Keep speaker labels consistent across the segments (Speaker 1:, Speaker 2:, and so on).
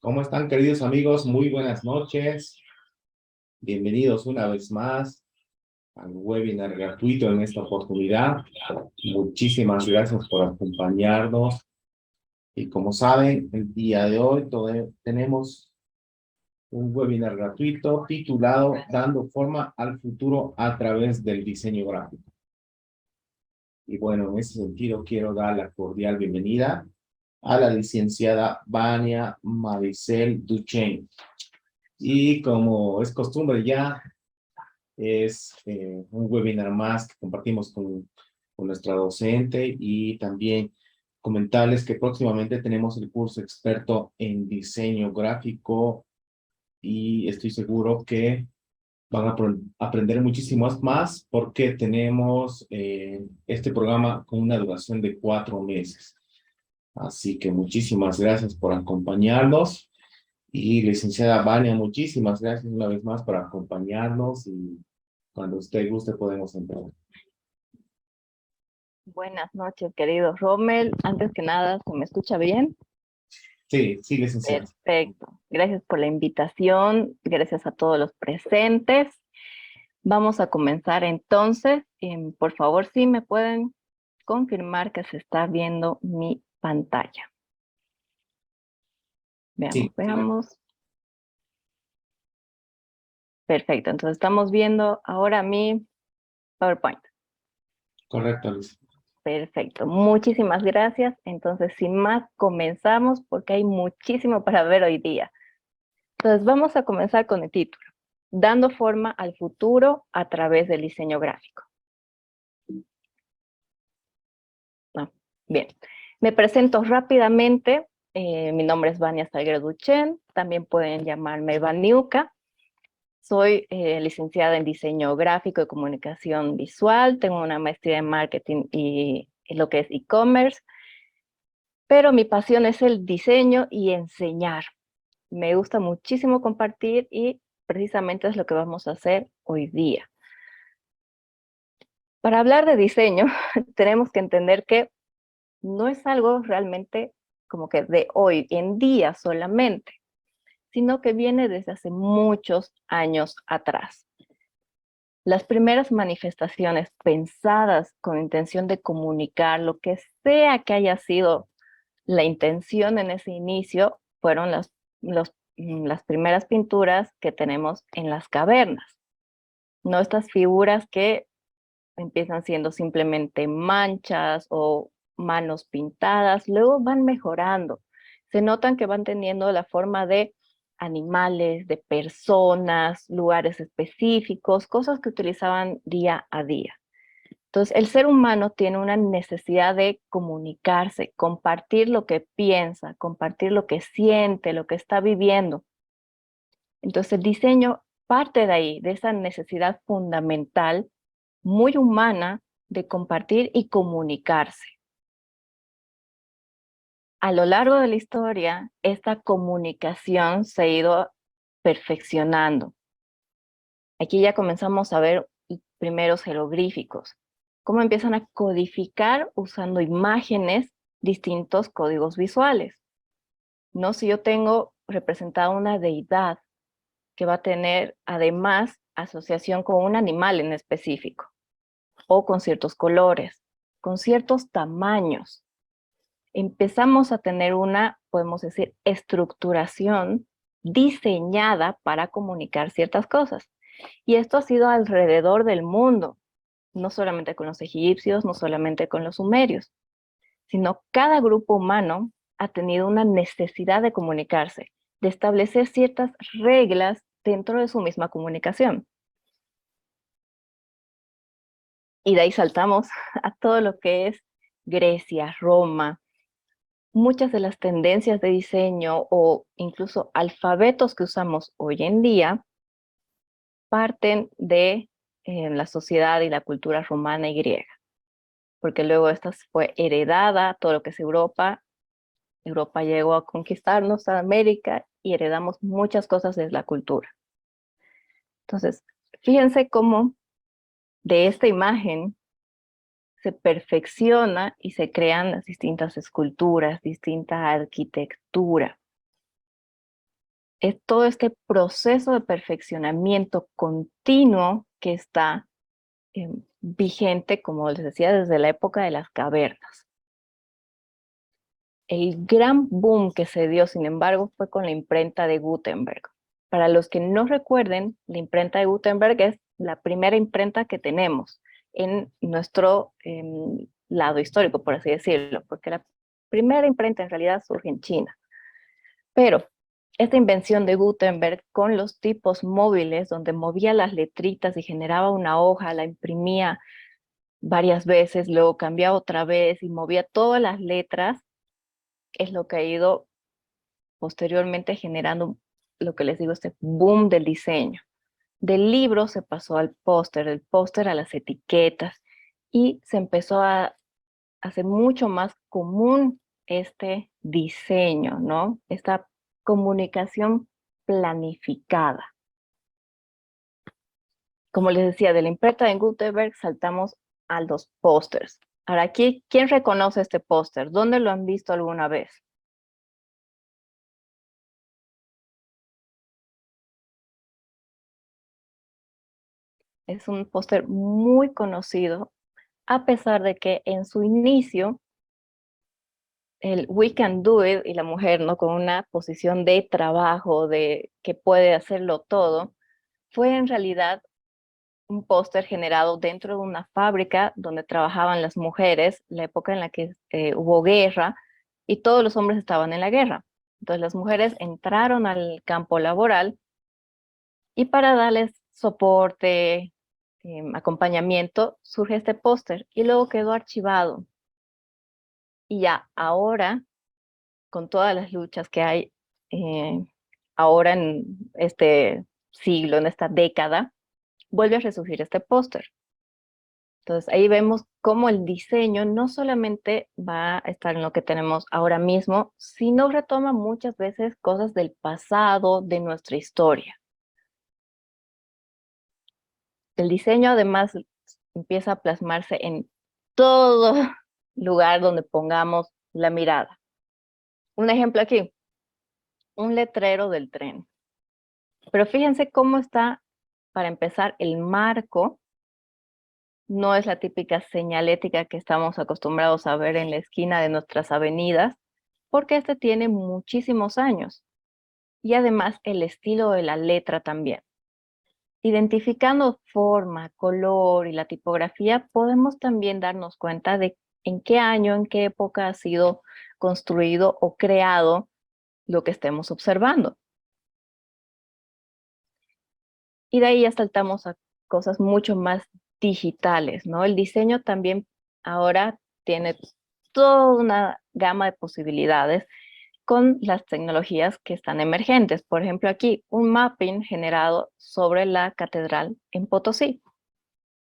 Speaker 1: ¿Cómo están, queridos amigos? Muy buenas noches. Bienvenidos una vez más al webinar gratuito en esta oportunidad. Muchísimas gracias por acompañarnos. Y como saben, el día de hoy tenemos un webinar gratuito titulado Dando forma al futuro a través del diseño gráfico. Y bueno, en ese sentido quiero dar la cordial bienvenida a la licenciada Vania Maricel Duchesne. Y como es costumbre ya, es un webinar más que compartimos con nuestra docente y también comentarles que próximamente tenemos el curso experto en diseño gráfico y estoy seguro que van a aprender muchísimo más porque tenemos este programa con una duración de 4 meses. Así que muchísimas gracias por acompañarnos. Y licenciada Vania, muchísimas gracias una vez más por acompañarnos y cuando usted guste podemos entrar.
Speaker 2: Buenas noches, querido Rommel. Antes que nada, ¿se me escucha bien?
Speaker 1: Sí, sí, licenciada.
Speaker 2: Perfecto. Gracias por la invitación. Gracias a todos los presentes. Vamos a comenzar entonces. Por favor, si me pueden confirmar que se está viendo mi pantalla.
Speaker 1: Sí,
Speaker 2: Veamos. Perfecto. Entonces estamos viendo ahora mi PowerPoint.
Speaker 1: correcto, Liz.
Speaker 2: Perfecto. Muchísimas gracias. Entonces, sin más, comenzamos porque hay muchísimo para ver hoy día. Entonces vamos a comenzar con el título, Dando forma al futuro a través del diseño gráfico. Bien, me presento rápidamente. Mi nombre es Vania Salguero Duchesne, también pueden llamarme Vaniuca. Soy licenciada en diseño gráfico y comunicación visual, tengo una maestría en marketing y lo que es e-commerce, pero mi pasión es el diseño y enseñar. Me gusta muchísimo compartir y precisamente es lo que vamos a hacer hoy día. Para hablar de diseño, tenemos que entender que no es algo realmente como que de hoy en día solamente, sino que viene desde hace muchos años atrás. Las primeras manifestaciones pensadas con intención de comunicar lo que sea que haya sido la intención en ese inicio fueron las primeras pinturas que tenemos en las cavernas. No estas figuras que empiezan siendo simplemente manchas o manos pintadas, luego van mejorando. Se notan que van teniendo la forma de animales, de personas, lugares específicos, cosas que utilizaban día a día. Entonces, el ser humano tiene una necesidad de comunicarse, compartir lo que piensa, compartir lo que siente, lo que está viviendo. Entonces, el diseño parte de ahí, de esa necesidad fundamental, muy humana, de compartir y comunicarse. A lo largo de la historia, esta comunicación se ha ido perfeccionando. Aquí ya comenzamos a ver primeros jeroglíficos, cómo empiezan a codificar usando imágenes distintos códigos visuales. No, si yo tengo representada una deidad que va a tener además asociación con un animal en específico, o con ciertos colores, con ciertos tamaños, empezamos a tener una, podemos decir, estructuración diseñada para comunicar ciertas cosas. Y esto ha sido alrededor del mundo, no solamente con los egipcios, no solamente con los sumerios, sino cada grupo humano ha tenido una necesidad de comunicarse, de establecer ciertas reglas dentro de su misma comunicación. Y de ahí saltamos a todo lo que es Grecia, Roma. Muchas de las tendencias de diseño o incluso alfabetos que usamos hoy en día parten de la sociedad y la cultura romana y griega, porque luego esta fue heredada, todo lo que es Europa. Europa llegó a conquistarnos a América y heredamos muchas cosas de la cultura. Entonces, fíjense cómo de esta imagen se perfecciona y se crean las distintas esculturas, distinta arquitectura. es todo este proceso de perfeccionamiento continuo que está vigente, como les decía, desde la época de las cavernas. El gran boom que se dio, sin embargo, fue con la imprenta de Gutenberg. Para los que no recuerden, la imprenta de Gutenberg es la primera imprenta que tenemos en nuestro lado histórico, por así decirlo, porque la primera imprenta en realidad surge en China. Pero esta invención de Gutenberg con los tipos móviles, donde movía las letritas y generaba una hoja, la imprimía varias veces, luego cambiaba otra vez y movía todas las letras, es lo que ha ido posteriormente generando lo que les digo, este boom del diseño. Del libro se pasó al póster, del póster a las etiquetas y se empezó a hacer mucho más común este diseño, ¿no? Esta comunicación planificada. Como les decía, de la imprenta en Gutenberg saltamos a los pósters. Ahora aquí, ¿quién reconoce este póster? ¿Dónde lo han visto alguna vez? Es un póster muy conocido, a pesar de que en su inicio el We Can Do It y la mujer, ¿no? Con una posición de trabajo, de que puede hacerlo todo, fue en realidad un póster generado dentro de una fábrica donde trabajaban las mujeres, la época en la que hubo guerra y todos los hombres estaban en la guerra. Entonces las mujeres entraron al campo laboral y para darles soporte, acompañamiento, surge este póster y luego quedó archivado. Y ya ahora, con todas las luchas que hay ahora en este siglo, en esta década, vuelve a resurgir este póster. Entonces ahí vemos cómo el diseño no solamente va a estar en lo que tenemos ahora mismo, sino retoma muchas veces cosas del pasado, de nuestra historia. El diseño además empieza a plasmarse en todo lugar donde pongamos la mirada. Un ejemplo aquí, un letrero del tren. Pero fíjense cómo está, para empezar, el marco. No es la típica señalética que estamos acostumbrados a ver en la esquina de nuestras avenidas, porque este tiene muchísimos años. Y además el estilo de la letra también. Identificando forma, color y la tipografía, podemos también darnos cuenta de en qué año, en qué época ha sido construido o creado lo que estemos observando. Y de ahí ya saltamos a cosas mucho más digitales, ¿no? El diseño también ahora tiene toda una gama de posibilidades con las tecnologías que están emergentes. Por ejemplo, aquí un mapping generado sobre la catedral en Potosí.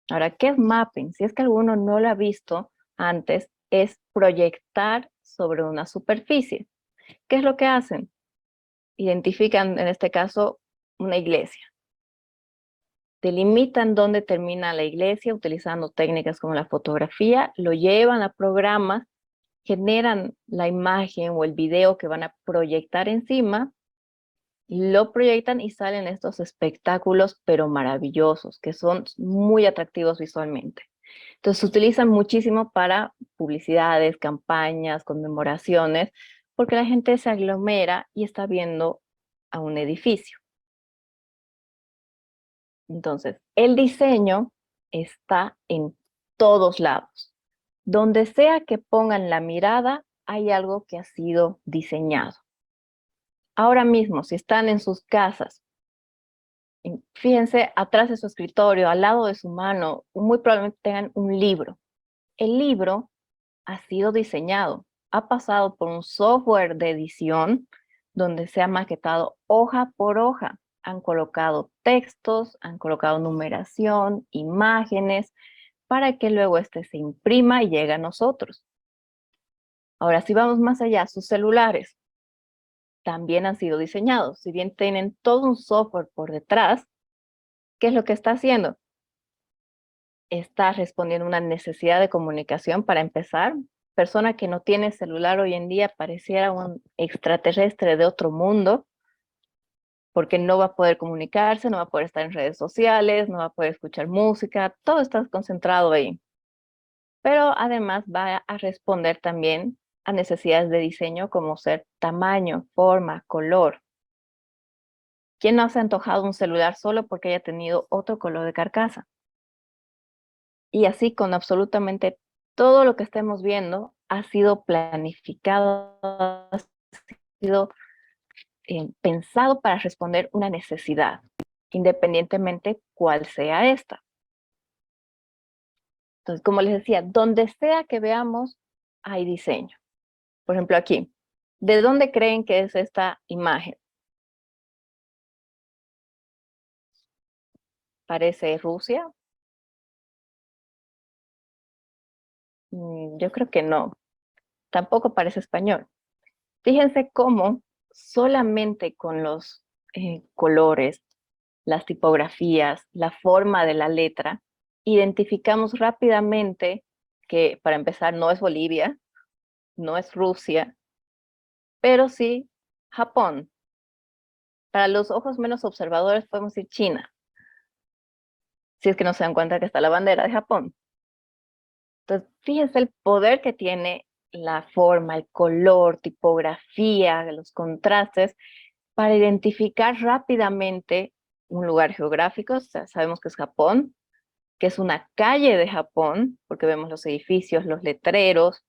Speaker 2: Ahora, ¿qué es mapping? Si es que alguno no lo ha visto antes, es proyectar sobre una superficie. ¿Qué es lo que hacen? Identifican, en este caso, una iglesia. Delimitan dónde termina la iglesia utilizando técnicas como la fotografía, lo llevan a programas, generan la imagen o el video que van a proyectar encima, lo proyectan y salen estos espectáculos, pero maravillosos, que son muy atractivos visualmente. Entonces se utilizan muchísimo para publicidades, campañas, conmemoraciones, porque la gente se aglomera y está viendo a un edificio. Entonces, el diseño está en todos lados. Donde sea que pongan la mirada, hay algo que ha sido diseñado. Ahora mismo, si están en sus casas, fíjense atrás de su escritorio, al lado de su mano, muy probablemente tengan un libro. El libro ha sido diseñado, ha pasado por un software de edición donde se ha maquetado hoja por hoja. Han colocado textos, han colocado numeración, imágenes, para que luego este se imprima y llegue a nosotros. Ahora, si vamos más allá, sus celulares también han sido diseñados. Si bien tienen todo un software por detrás, ¿qué es lo que está haciendo? Está respondiendo a una necesidad de comunicación para empezar. Persona que no tiene celular hoy en día pareciera un extraterrestre de otro mundo. porque no va a poder comunicarse, no va a poder estar en redes sociales, no va a poder escuchar música, todo está concentrado ahí. Pero además va a responder también a necesidades de diseño como ser tamaño, forma, color. ¿Quién no se ha antojado un celular solo porque haya tenido otro color de carcasa? Y así con absolutamente todo lo que estemos viendo ha sido planificado, ha sido pensado para responder una necesidad, independientemente cuál sea esta. Entonces, como les decía, donde sea que veamos, hay diseño. Por ejemplo, aquí, ¿de dónde creen que es esta imagen? ¿Parece Rusia? Yo creo que no. Tampoco parece español. Fíjense cómo solamente con los colores, las tipografías, la forma de la letra, identificamos rápidamente que, para empezar, no es Bolivia, no es Rusia, pero sí Japón. Para los ojos menos observadores podemos decir China, si es que no se dan cuenta que está la bandera de Japón. Entonces, fíjense el poder que tiene la forma, el color, tipografía, los contrastes, para identificar rápidamente un lugar geográfico. O sea, sabemos que es Japón, que es una calle de Japón, porque vemos los edificios, los letreros.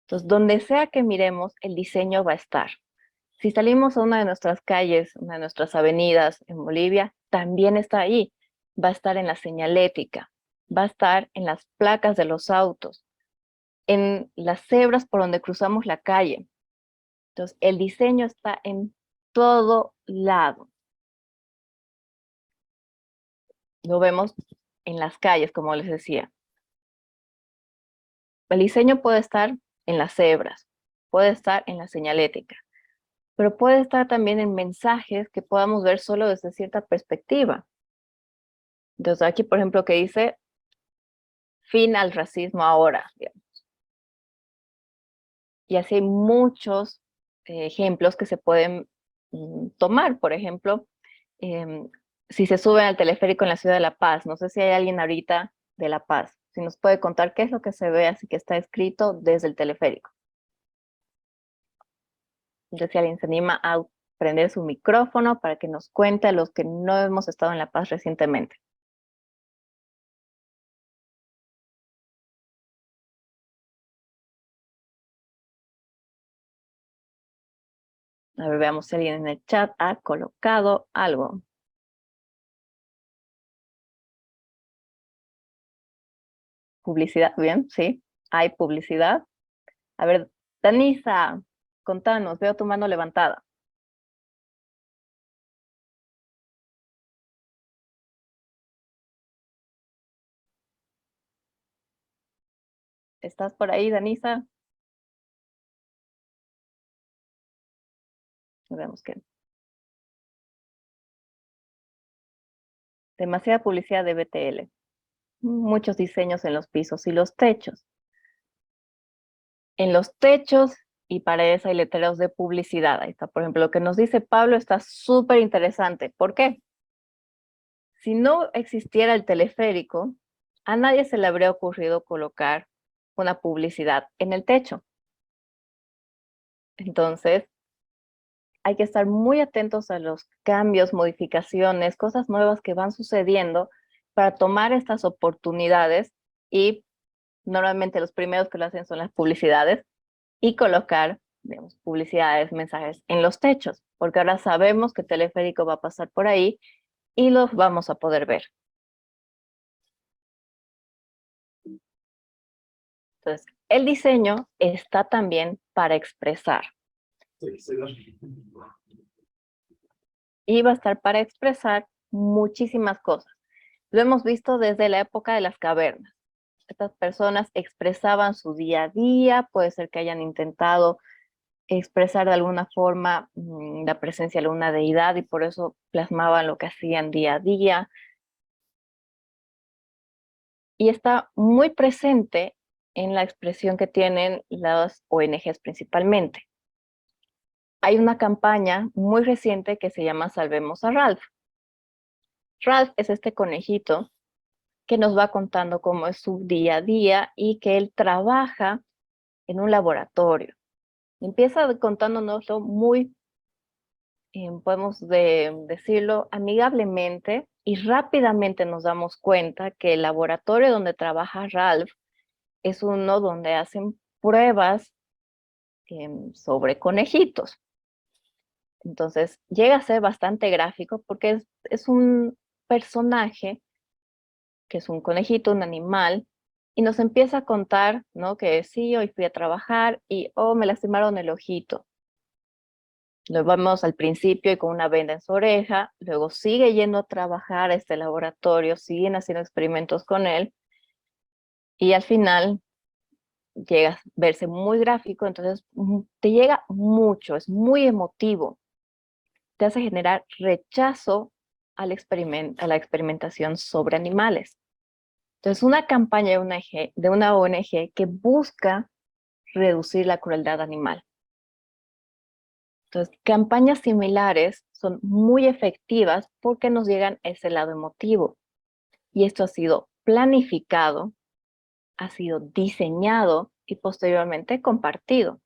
Speaker 2: Entonces, donde sea que miremos, el diseño va a estar. Si salimos a una de nuestras calles, una de nuestras avenidas en Bolivia, también está ahí. Va a estar en la señalética, va a estar en las placas de los autos, en las cebras por donde cruzamos la calle. Entonces, el diseño está en todo lado. Lo vemos en las calles, como les decía. El diseño puede estar en las cebras, puede estar en la señalética, pero puede estar también en mensajes que podamos ver solo desde cierta perspectiva. Entonces, aquí, por ejemplo, que dice, fin al racismo ahora, digamos. Y así hay muchos ejemplos que se pueden tomar. Por ejemplo, em, si se suben al teleférico en la ciudad de La Paz, no sé si hay alguien ahorita de La Paz, si nos puede contar qué es lo que se ve, así que está escrito desde el teleférico. Entonces, si alguien se anima a prender su micrófono para que nos cuente a los que no hemos estado en La Paz recientemente. A ver, veamos si alguien en el chat ha colocado algo. Publicidad, bien, sí, hay publicidad. A ver, Danisa, contanos, veo tu mano levantada. ¿Estás por ahí, Danisa? Vemos que demasiada publicidad de BTL. Muchos diseños en los pisos y los techos. En los techos y paredes hay letreros de publicidad. Ahí está, por ejemplo, lo que nos dice Pablo está súper interesante. ¿Por qué? Si no existiera el teleférico, a nadie se le habría ocurrido colocar una publicidad en el techo. Entonces, hay que estar muy atentos a los cambios, modificaciones, cosas nuevas que van sucediendo para tomar estas oportunidades y normalmente los primeros que lo hacen son las publicidades y colocar, digamos, publicidades, mensajes en los techos, porque ahora sabemos que el teleférico va a pasar por ahí y los vamos a poder ver. Entonces, el diseño está también para expresar. Y va a estar para expresar muchísimas cosas. Lo hemos visto desde la época de las cavernas. Estas personas expresaban su día a día, puede ser que hayan intentado expresar de alguna forma la presencia de alguna deidad y por eso plasmaban lo que hacían día a día. Y está muy presente en la expresión que tienen las ONGs principalmente. hay una campaña muy reciente que se llama Salvemos a Ralph. Ralph es este conejito que nos va contando cómo es su día a día y que él trabaja en un laboratorio. Empieza contándonoslo muy, podemos decirlo, amigablemente, y rápidamente nos damos cuenta que el laboratorio donde trabaja Ralph es uno donde hacen pruebas sobre conejitos. Entonces llega a ser bastante gráfico porque es un personaje que es un conejito, un animal, y nos empieza a contar, ¿no? Que sí, hoy fui a trabajar y, oh, me lastimaron el ojito. Lo vemos al principio y con una venda en su oreja, luego sigue yendo a trabajar a este laboratorio, siguen haciendo experimentos con él, y al final llega a verse muy gráfico, entonces te llega mucho, es muy emotivo, te hace generar rechazo a la experimentación sobre animales. Entonces, una campaña de una ONG que busca reducir la crueldad animal. Entonces, campañas similares son muy efectivas porque nos llegan a ese lado emotivo. Y esto ha sido planificado, ha sido diseñado y posteriormente compartido.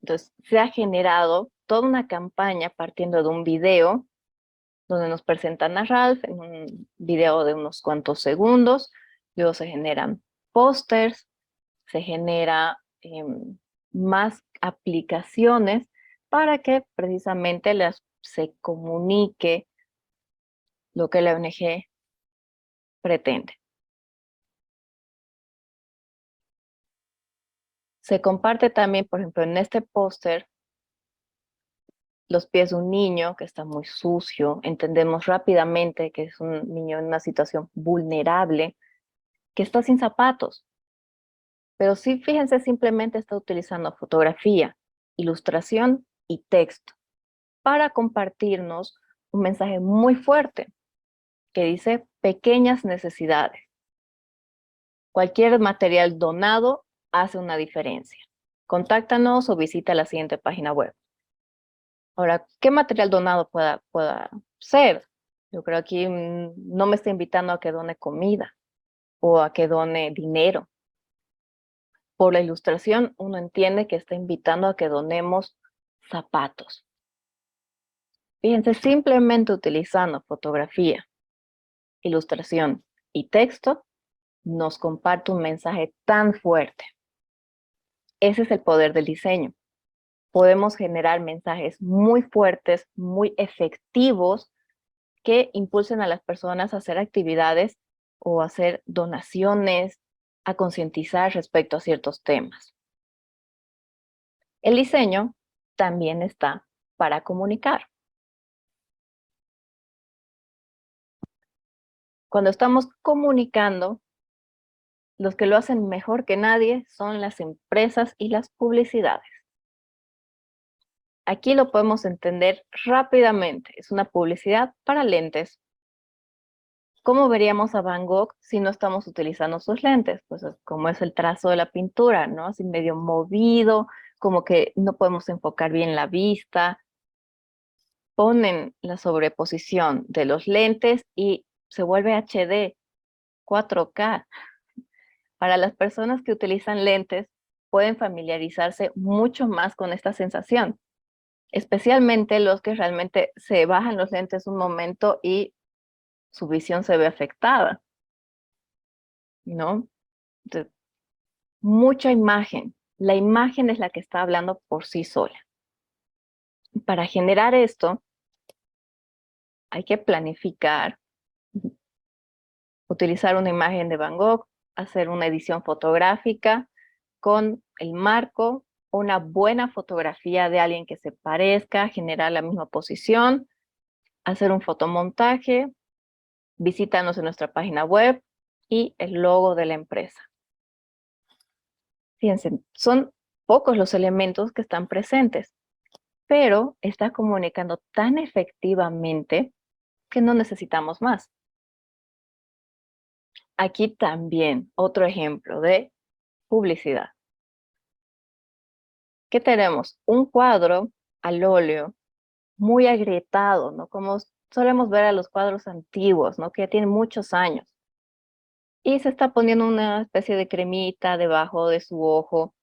Speaker 2: Entonces, se ha generado toda una campaña partiendo de un video donde nos presentan a Ralph en un video de unos cuantos segundos, luego se generan pósters, se genera más aplicaciones para que precisamente se comunique lo que la ONG pretende. Se comparte también, por ejemplo, en este póster, los pies de un niño que está muy sucio. Entendemos rápidamente que es un niño en una situación vulnerable, que está sin zapatos. Pero sí, fíjense, simplemente está utilizando fotografía, ilustración y texto para compartirnos un mensaje muy fuerte que dice pequeñas necesidades. Cualquier material donado hace una diferencia. Contáctanos o visita la siguiente página web. Ahora, ¿qué material donado pueda ser? Yo creo aquí no me está invitando a que done comida o a que done dinero. Por la ilustración, uno entiende que está invitando a que donemos zapatos. Fíjense, simplemente utilizando fotografía, ilustración y texto, nos comparte un mensaje tan fuerte. Ese es el poder del diseño. Podemos generar mensajes muy fuertes, muy efectivos, que impulsen a las personas a hacer actividades o a hacer donaciones, a concientizar respecto a ciertos temas. El diseño también está para comunicar. Cuando estamos comunicando, los que lo hacen mejor que nadie son las empresas y las publicidades. Aquí lo podemos entender rápidamente. Es una publicidad para lentes. ¿Cómo veríamos a Van Gogh si no estamos utilizando sus lentes? Pues como es el trazo de la pintura, ¿no? Así medio movido, como que no podemos enfocar bien la vista. Ponen la sobreposición de los lentes y se vuelve HD, 4K. Para las personas que utilizan lentes, pueden familiarizarse mucho más con esta sensación, especialmente los que realmente se bajan los lentes un momento y su visión se ve afectada, ¿no? Entonces, mucha imagen. La imagen es la que está hablando por sí sola. Para generar esto, hay que planificar, utilizar una imagen de Van Gogh, hacer una edición fotográfica con el marco, una buena fotografía de alguien que se parezca, generar la misma posición, hacer un fotomontaje, visítanos en nuestra página web y el logo de la empresa. Fíjense, son pocos los elementos que están presentes, pero está comunicando tan efectivamente que no necesitamos más. Aquí también otro ejemplo de publicidad. ¿Qué tenemos? Un cuadro al óleo muy agrietado, ¿no? Como solemos ver a los cuadros antiguos, ¿no? Que ya tienen muchos años. Y se está poniendo una especie de cremita debajo de su ojo.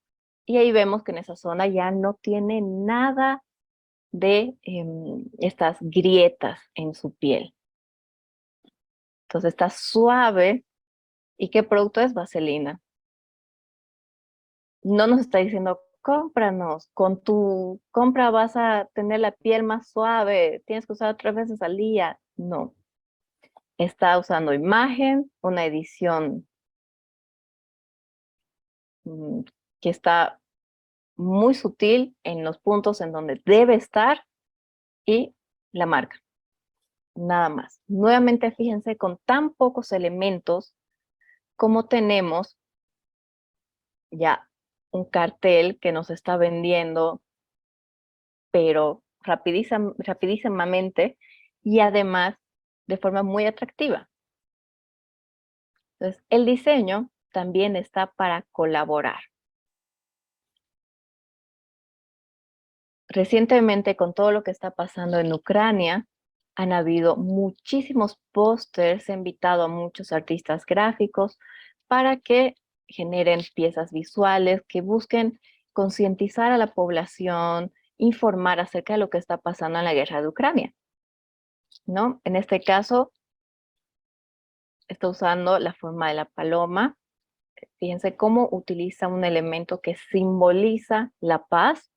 Speaker 2: Y ahí vemos que en esa zona ya no tiene nada de estas grietas en su piel. Entonces está suave. ¿Y qué producto es? Vaselina. No nos está diciendo, cómpranos, con tu compra vas a tener la piel más suave, tienes que usar 3 veces al día. No, está usando imagen, una edición mm, que está muy sutil en los puntos en donde debe estar y la marca, nada más. Nuevamente, fíjense, con tan pocos elementos como tenemos ya un cartel que nos está vendiendo, pero rapidísimamente y además de forma muy atractiva. Entonces, el diseño también está para colaborar. Recientemente, con todo lo que está pasando en Ucrania, han habido muchísimos pósters, se ha invitado a muchos artistas gráficos para que generen piezas visuales que busquen concientizar a la población, informar acerca de lo que está pasando en la guerra de Ucrania, ¿no? En este caso, está usando la forma de la paloma. Fíjense cómo utiliza un elemento que simboliza la paz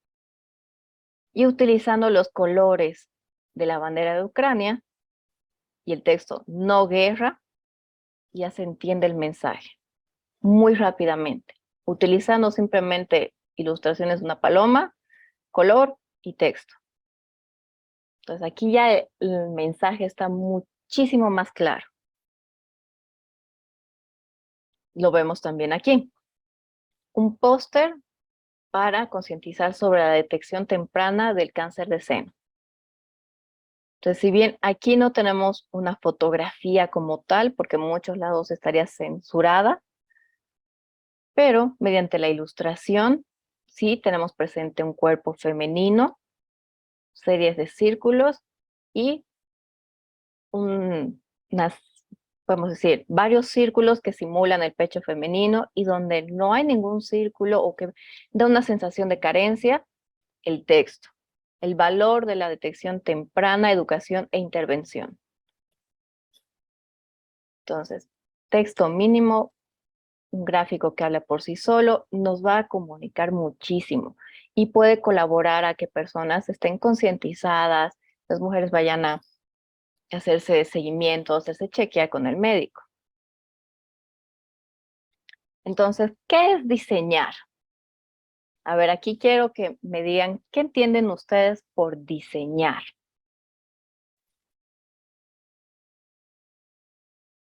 Speaker 2: y utilizando los colores de la bandera de Ucrania y el texto no guerra, ya se entiende el mensaje muy rápidamente, utilizando simplemente ilustraciones de una paloma, color y texto. Entonces aquí ya el mensaje está muchísimo más claro. Lo vemos también aquí. Un póster para concientizar sobre la detección temprana del cáncer de seno. Entonces, si bien aquí no tenemos una fotografía como tal, porque en muchos lados estaría censurada, pero mediante la ilustración sí tenemos presente un cuerpo femenino, series de círculos y unas, podemos decir, varios círculos que simulan el pecho femenino y donde no hay ningún círculo o que da una sensación de carencia, el texto, el valor de la detección temprana, educación e intervención. Entonces, texto mínimo, un gráfico que habla por sí solo, nos va a comunicar muchísimo y puede colaborar a que personas estén concientizadas, las mujeres vayan a hacerse seguimiento, hacerse chequear con el médico. Entonces, ¿qué es diseñar? A ver, aquí quiero que me digan, ¿qué entienden ustedes por diseñar?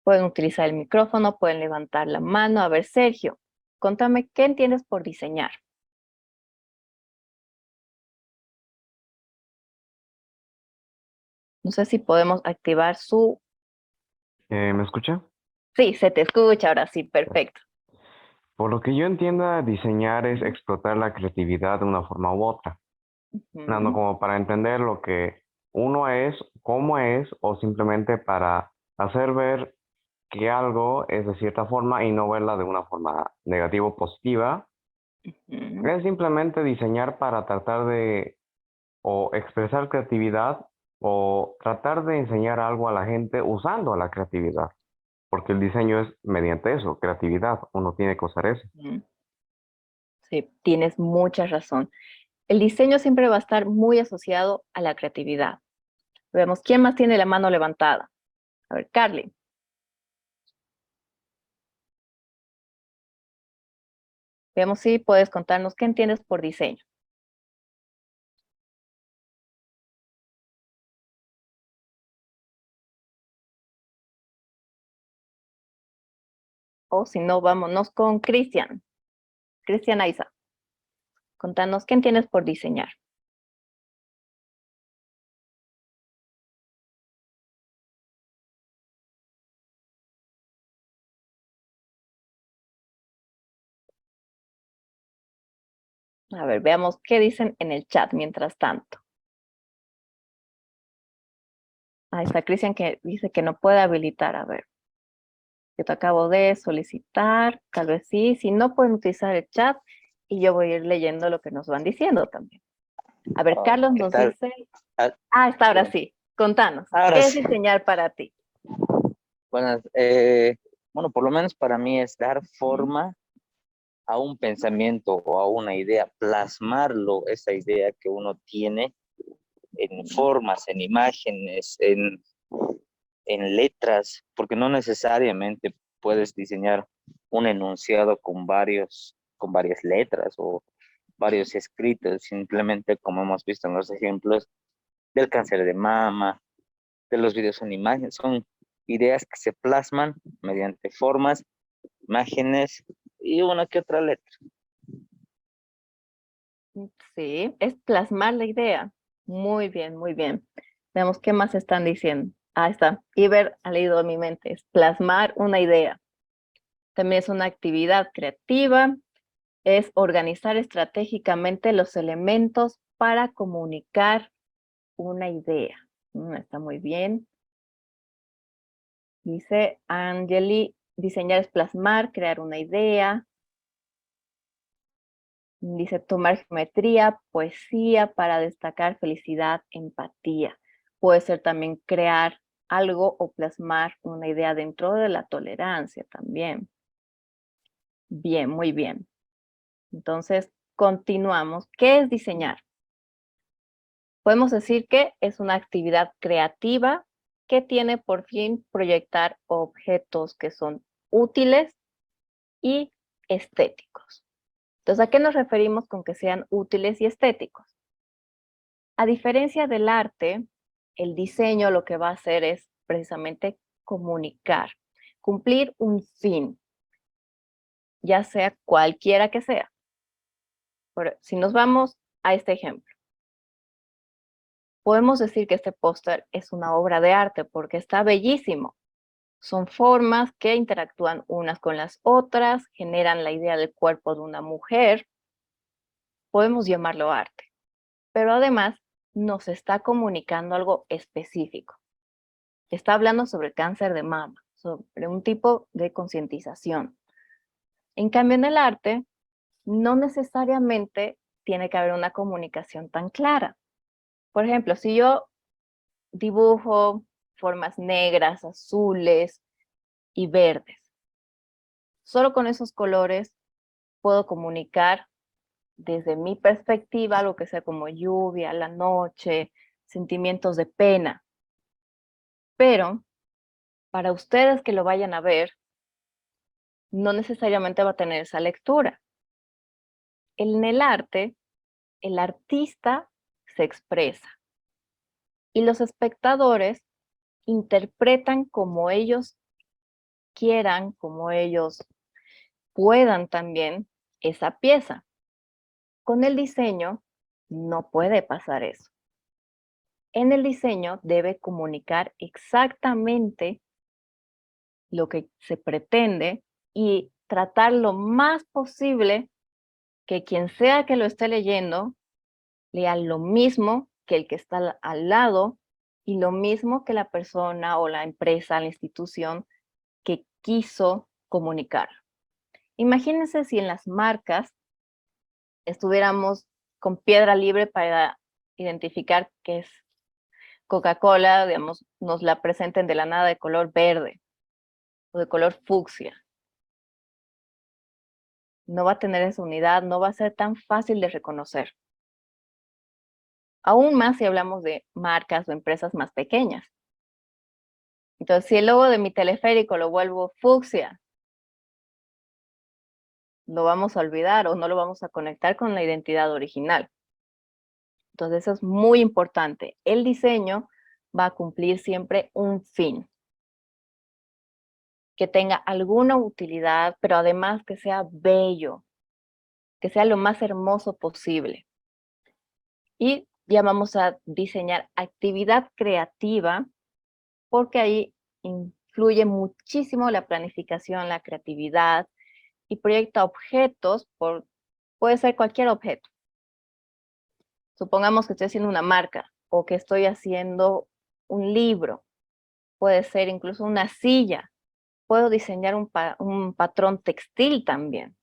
Speaker 2: Pueden utilizar el micrófono, pueden levantar la mano. A ver, Sergio, contame, ¿qué entiendes por diseñar? No sé si podemos activar su...
Speaker 3: ¿Me escucha?
Speaker 2: Sí, se te escucha ahora sí, perfecto.
Speaker 3: Por lo que yo entienda, diseñar es explotar la creatividad de una forma u otra, dando
Speaker 2: Ujú,
Speaker 3: como para entender lo que uno es, cómo es, o simplemente para hacer ver que algo es de cierta forma y no verla de una forma negativa o positiva.
Speaker 2: ujú.
Speaker 3: Es simplemente diseñar para tratar de o expresar creatividad o tratar de enseñar algo a la gente usando la creatividad, porque el diseño es mediante eso, creatividad, uno tiene que usar eso.
Speaker 2: Ujú. Sí, tienes mucha razón. El diseño siempre va a estar muy asociado a la creatividad. Vemos, ¿quién más tiene la mano levantada? A ver, Carly. Veamos si puedes contarnos qué entiendes por diseño. O si no, vámonos con Cristian. Cristian Aiza. Contanos qué entiendes por diseñar. A ver, veamos qué dicen en el chat mientras tanto. Ahí está Cristian que dice que no puede habilitar. A ver, yo te acabo de solicitar, tal vez sí. Si no pueden utilizar el chat y yo voy a ir leyendo lo que nos van diciendo también. A ver, Carlos
Speaker 4: ¿Qué
Speaker 2: nos
Speaker 4: tal?
Speaker 2: dice...
Speaker 4: Ah,
Speaker 2: está, ahora sí. Contanos,
Speaker 4: Ahora
Speaker 2: ¿qué es
Speaker 4: sí.
Speaker 2: diseñar para ti?
Speaker 4: Buenas. Bueno, por lo menos para mí es dar forma a un pensamiento o a una idea, plasmarlo, esa idea que uno tiene en formas, en imágenes, en letras, porque no necesariamente puedes diseñar un enunciado con varias letras o varios escritos, simplemente como hemos visto en los ejemplos del cáncer de mama, de los videos en imágenes, son ideas que se plasman mediante formas, imágenes y una que otra letra.
Speaker 2: Sí, es plasmar la idea. Muy bien, muy bien. Veamos qué más están diciendo. Ahí está. Iber ha leído mi mente. Es plasmar una idea. También es una actividad creativa. Es organizar estratégicamente los elementos para comunicar una idea. Está muy bien. Dice Angeli, diseñar es plasmar, crear una idea. Dice tomar geometría, poesía para destacar felicidad, empatía. Puede ser también crear algo o plasmar una idea dentro de la tolerancia también. Bien, muy bien. Entonces, continuamos. ¿Qué es diseñar? Podemos decir que es una actividad creativa que tiene por fin proyectar objetos que son útiles y estéticos. Entonces, ¿a qué nos referimos con que sean útiles y estéticos? A diferencia del arte, el diseño lo que va a hacer es precisamente comunicar, cumplir un fin, ya sea cualquiera que sea. Si nos vamos a este ejemplo, podemos decir que este póster es una obra de arte porque está bellísimo. Son formas que interactúan unas con las otras, generan la idea del cuerpo de una mujer. Podemos llamarlo arte, pero además nos está comunicando algo específico. Está hablando sobre cáncer de mama, sobre un tipo de concientización. En cambio, en el arte, no necesariamente tiene que haber una comunicación tan clara. Por ejemplo, si yo dibujo formas negras, azules y verdes, solo con esos colores puedo comunicar desde mi perspectiva algo que sea como lluvia, la noche, sentimientos de pena. Pero para ustedes que lo vayan a ver, no necesariamente va a tener esa lectura. En el arte, el artista se expresa y los espectadores interpretan como ellos quieran, como ellos puedan también esa pieza. Con el diseño no puede pasar eso. En el diseño debe comunicar exactamente lo que se pretende y tratar lo más posible que quien sea que lo esté leyendo lea lo mismo que el que está al lado y lo mismo que la persona o la empresa, la institución que quiso comunicar. Imagínense si en las marcas estuviéramos con piedra libre para identificar qué es Coca-Cola, digamos, nos la presenten de la nada de color verde o de color fucsia. No va a tener esa unidad, no va a ser tan fácil de reconocer. Aún más si hablamos de marcas o empresas más pequeñas. Entonces, si el logo de mi teleférico lo vuelvo fucsia, lo vamos a olvidar o no lo vamos a conectar con la identidad original. Entonces, eso es muy importante. El diseño va a cumplir siempre un fin. Que tenga alguna utilidad, pero además que sea bello, que sea lo más hermoso posible. Y ya vamos a diseñar actividad creativa, porque ahí influye muchísimo la planificación, la creatividad, y proyecta objetos, puede ser cualquier objeto, Supongamos que estoy haciendo una marca o que estoy haciendo un libro, puede ser incluso una silla, puedo diseñar un patrón textil también.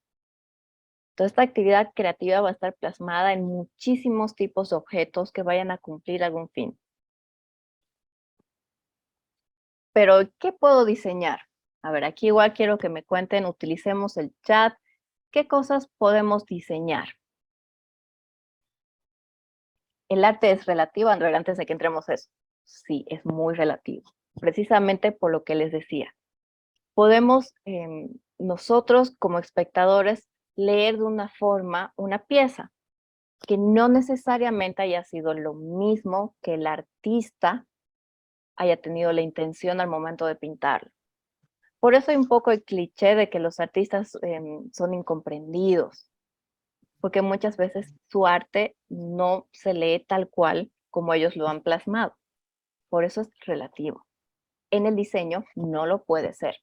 Speaker 2: Toda esta actividad creativa va a estar plasmada en muchísimos tipos de objetos que vayan a cumplir algún fin. Pero, ¿qué puedo diseñar? A ver, aquí igual quiero que me cuenten, utilicemos el chat. ¿Qué cosas podemos diseñar? ¿El arte es relativo, André, antes de que entremos a eso? Sí, es muy relativo. Precisamente por lo que les decía. Podemos nosotros como espectadores leer de una forma una pieza que no necesariamente haya sido lo mismo que el artista haya tenido la intención al momento de pintarlo. Por eso hay un poco el cliché de que los artistas son incomprendidos, porque muchas veces su arte no se lee tal cual como ellos lo han plasmado. Por eso es relativo. En el diseño no lo puede ser.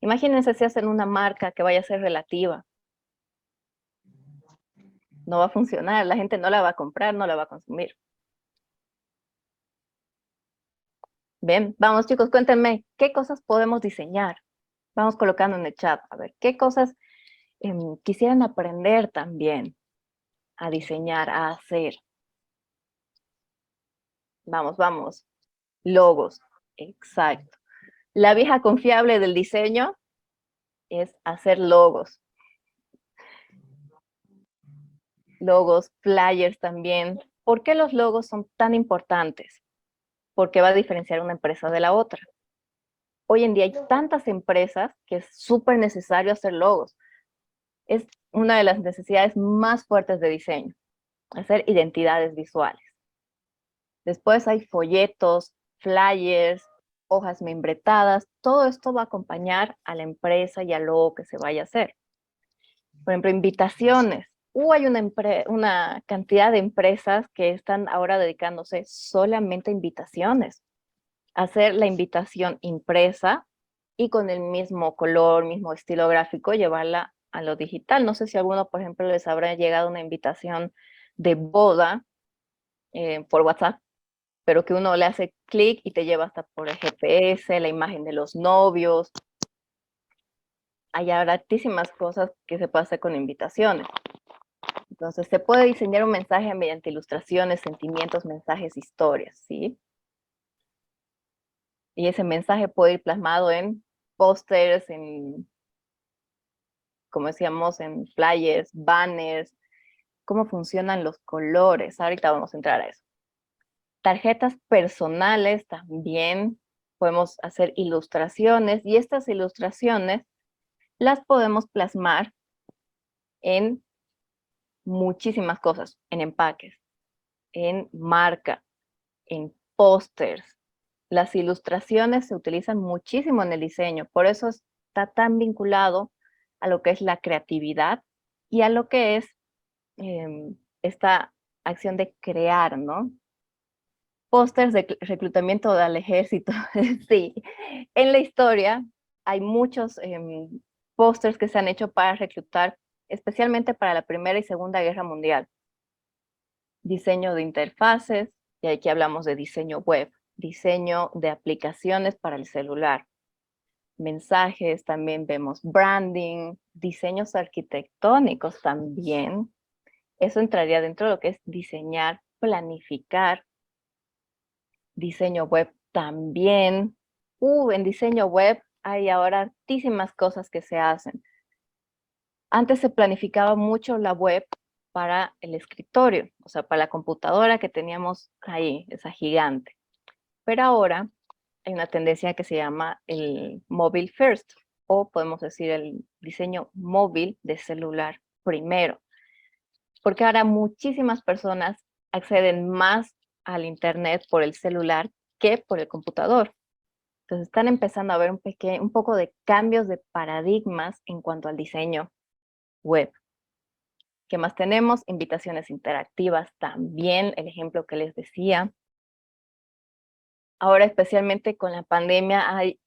Speaker 2: Imagínense si hacen una marca que vaya a ser relativa. No va a funcionar, la gente no la va a comprar, no la va a consumir. Bien, vamos chicos, cuéntenme, ¿qué cosas podemos diseñar? Vamos colocando en el chat, a ver, ¿qué cosas quisieran aprender también a diseñar, a hacer? Vamos, vamos. Logos, exacto. La vieja confiable del diseño es hacer logos. Logos, flyers también. ¿Por qué los logos son tan importantes? Porque va a diferenciar una empresa de la otra. Hoy en día hay tantas empresas que es súper necesario hacer logos. Es una de las necesidades más fuertes de diseño, hacer identidades visuales. Después hay folletos, flyers, hojas membretadas. Todo esto va a acompañar a la empresa y al logo que se vaya a hacer. Por ejemplo, invitaciones. Hay una cantidad de empresas que están ahora dedicándose solamente a invitaciones. Hacer la invitación impresa y con el mismo color, mismo estilo gráfico, llevarla a lo digital. No sé si a alguno, por ejemplo, les habrá llegado una invitación de boda por WhatsApp, pero que uno le hace clic y te lleva hasta por el GPS, la imagen de los novios. Hay hartísimas cosas que se puede hacer con invitaciones. Entonces, se puede diseñar un mensaje mediante ilustraciones, sentimientos, mensajes, historias, ¿sí? Y ese mensaje puede ir plasmado en pósters, como decíamos, en flyers, banners, cómo funcionan los colores. Ahorita vamos a entrar a eso. Tarjetas personales también, podemos hacer ilustraciones y estas ilustraciones las podemos plasmar en muchísimas cosas, en empaques, en marca, en pósters. Las ilustraciones se utilizan muchísimo en el diseño, por eso está tan vinculado a lo que es la creatividad y a lo que es esta acción de crear, ¿no? Pósters de reclutamiento al ejército, sí. En la historia hay muchos pósters que se han hecho para reclutar, especialmente para la Primera y Segunda Guerra Mundial. Diseño de interfaces, y aquí hablamos de diseño web, diseño de aplicaciones para el celular, mensajes, también vemos branding, diseños arquitectónicos también. Eso entraría dentro de lo que es diseñar, planificar, diseño web también. En diseño web hay ahora hartísimas cosas que se hacen. Antes se planificaba mucho la web para el escritorio, o sea, para la computadora que teníamos ahí, esa gigante. Pero ahora hay una tendencia que se llama el mobile first, o podemos decir el diseño móvil de celular primero. Porque ahora muchísimas personas acceden más al internet por el celular que por el computador. Entonces están empezando a ver un poco de cambios de paradigmas en cuanto al diseño web. ¿Qué más tenemos? Invitaciones interactivas también, el ejemplo que les decía. Ahora, especialmente con la pandemia, hay,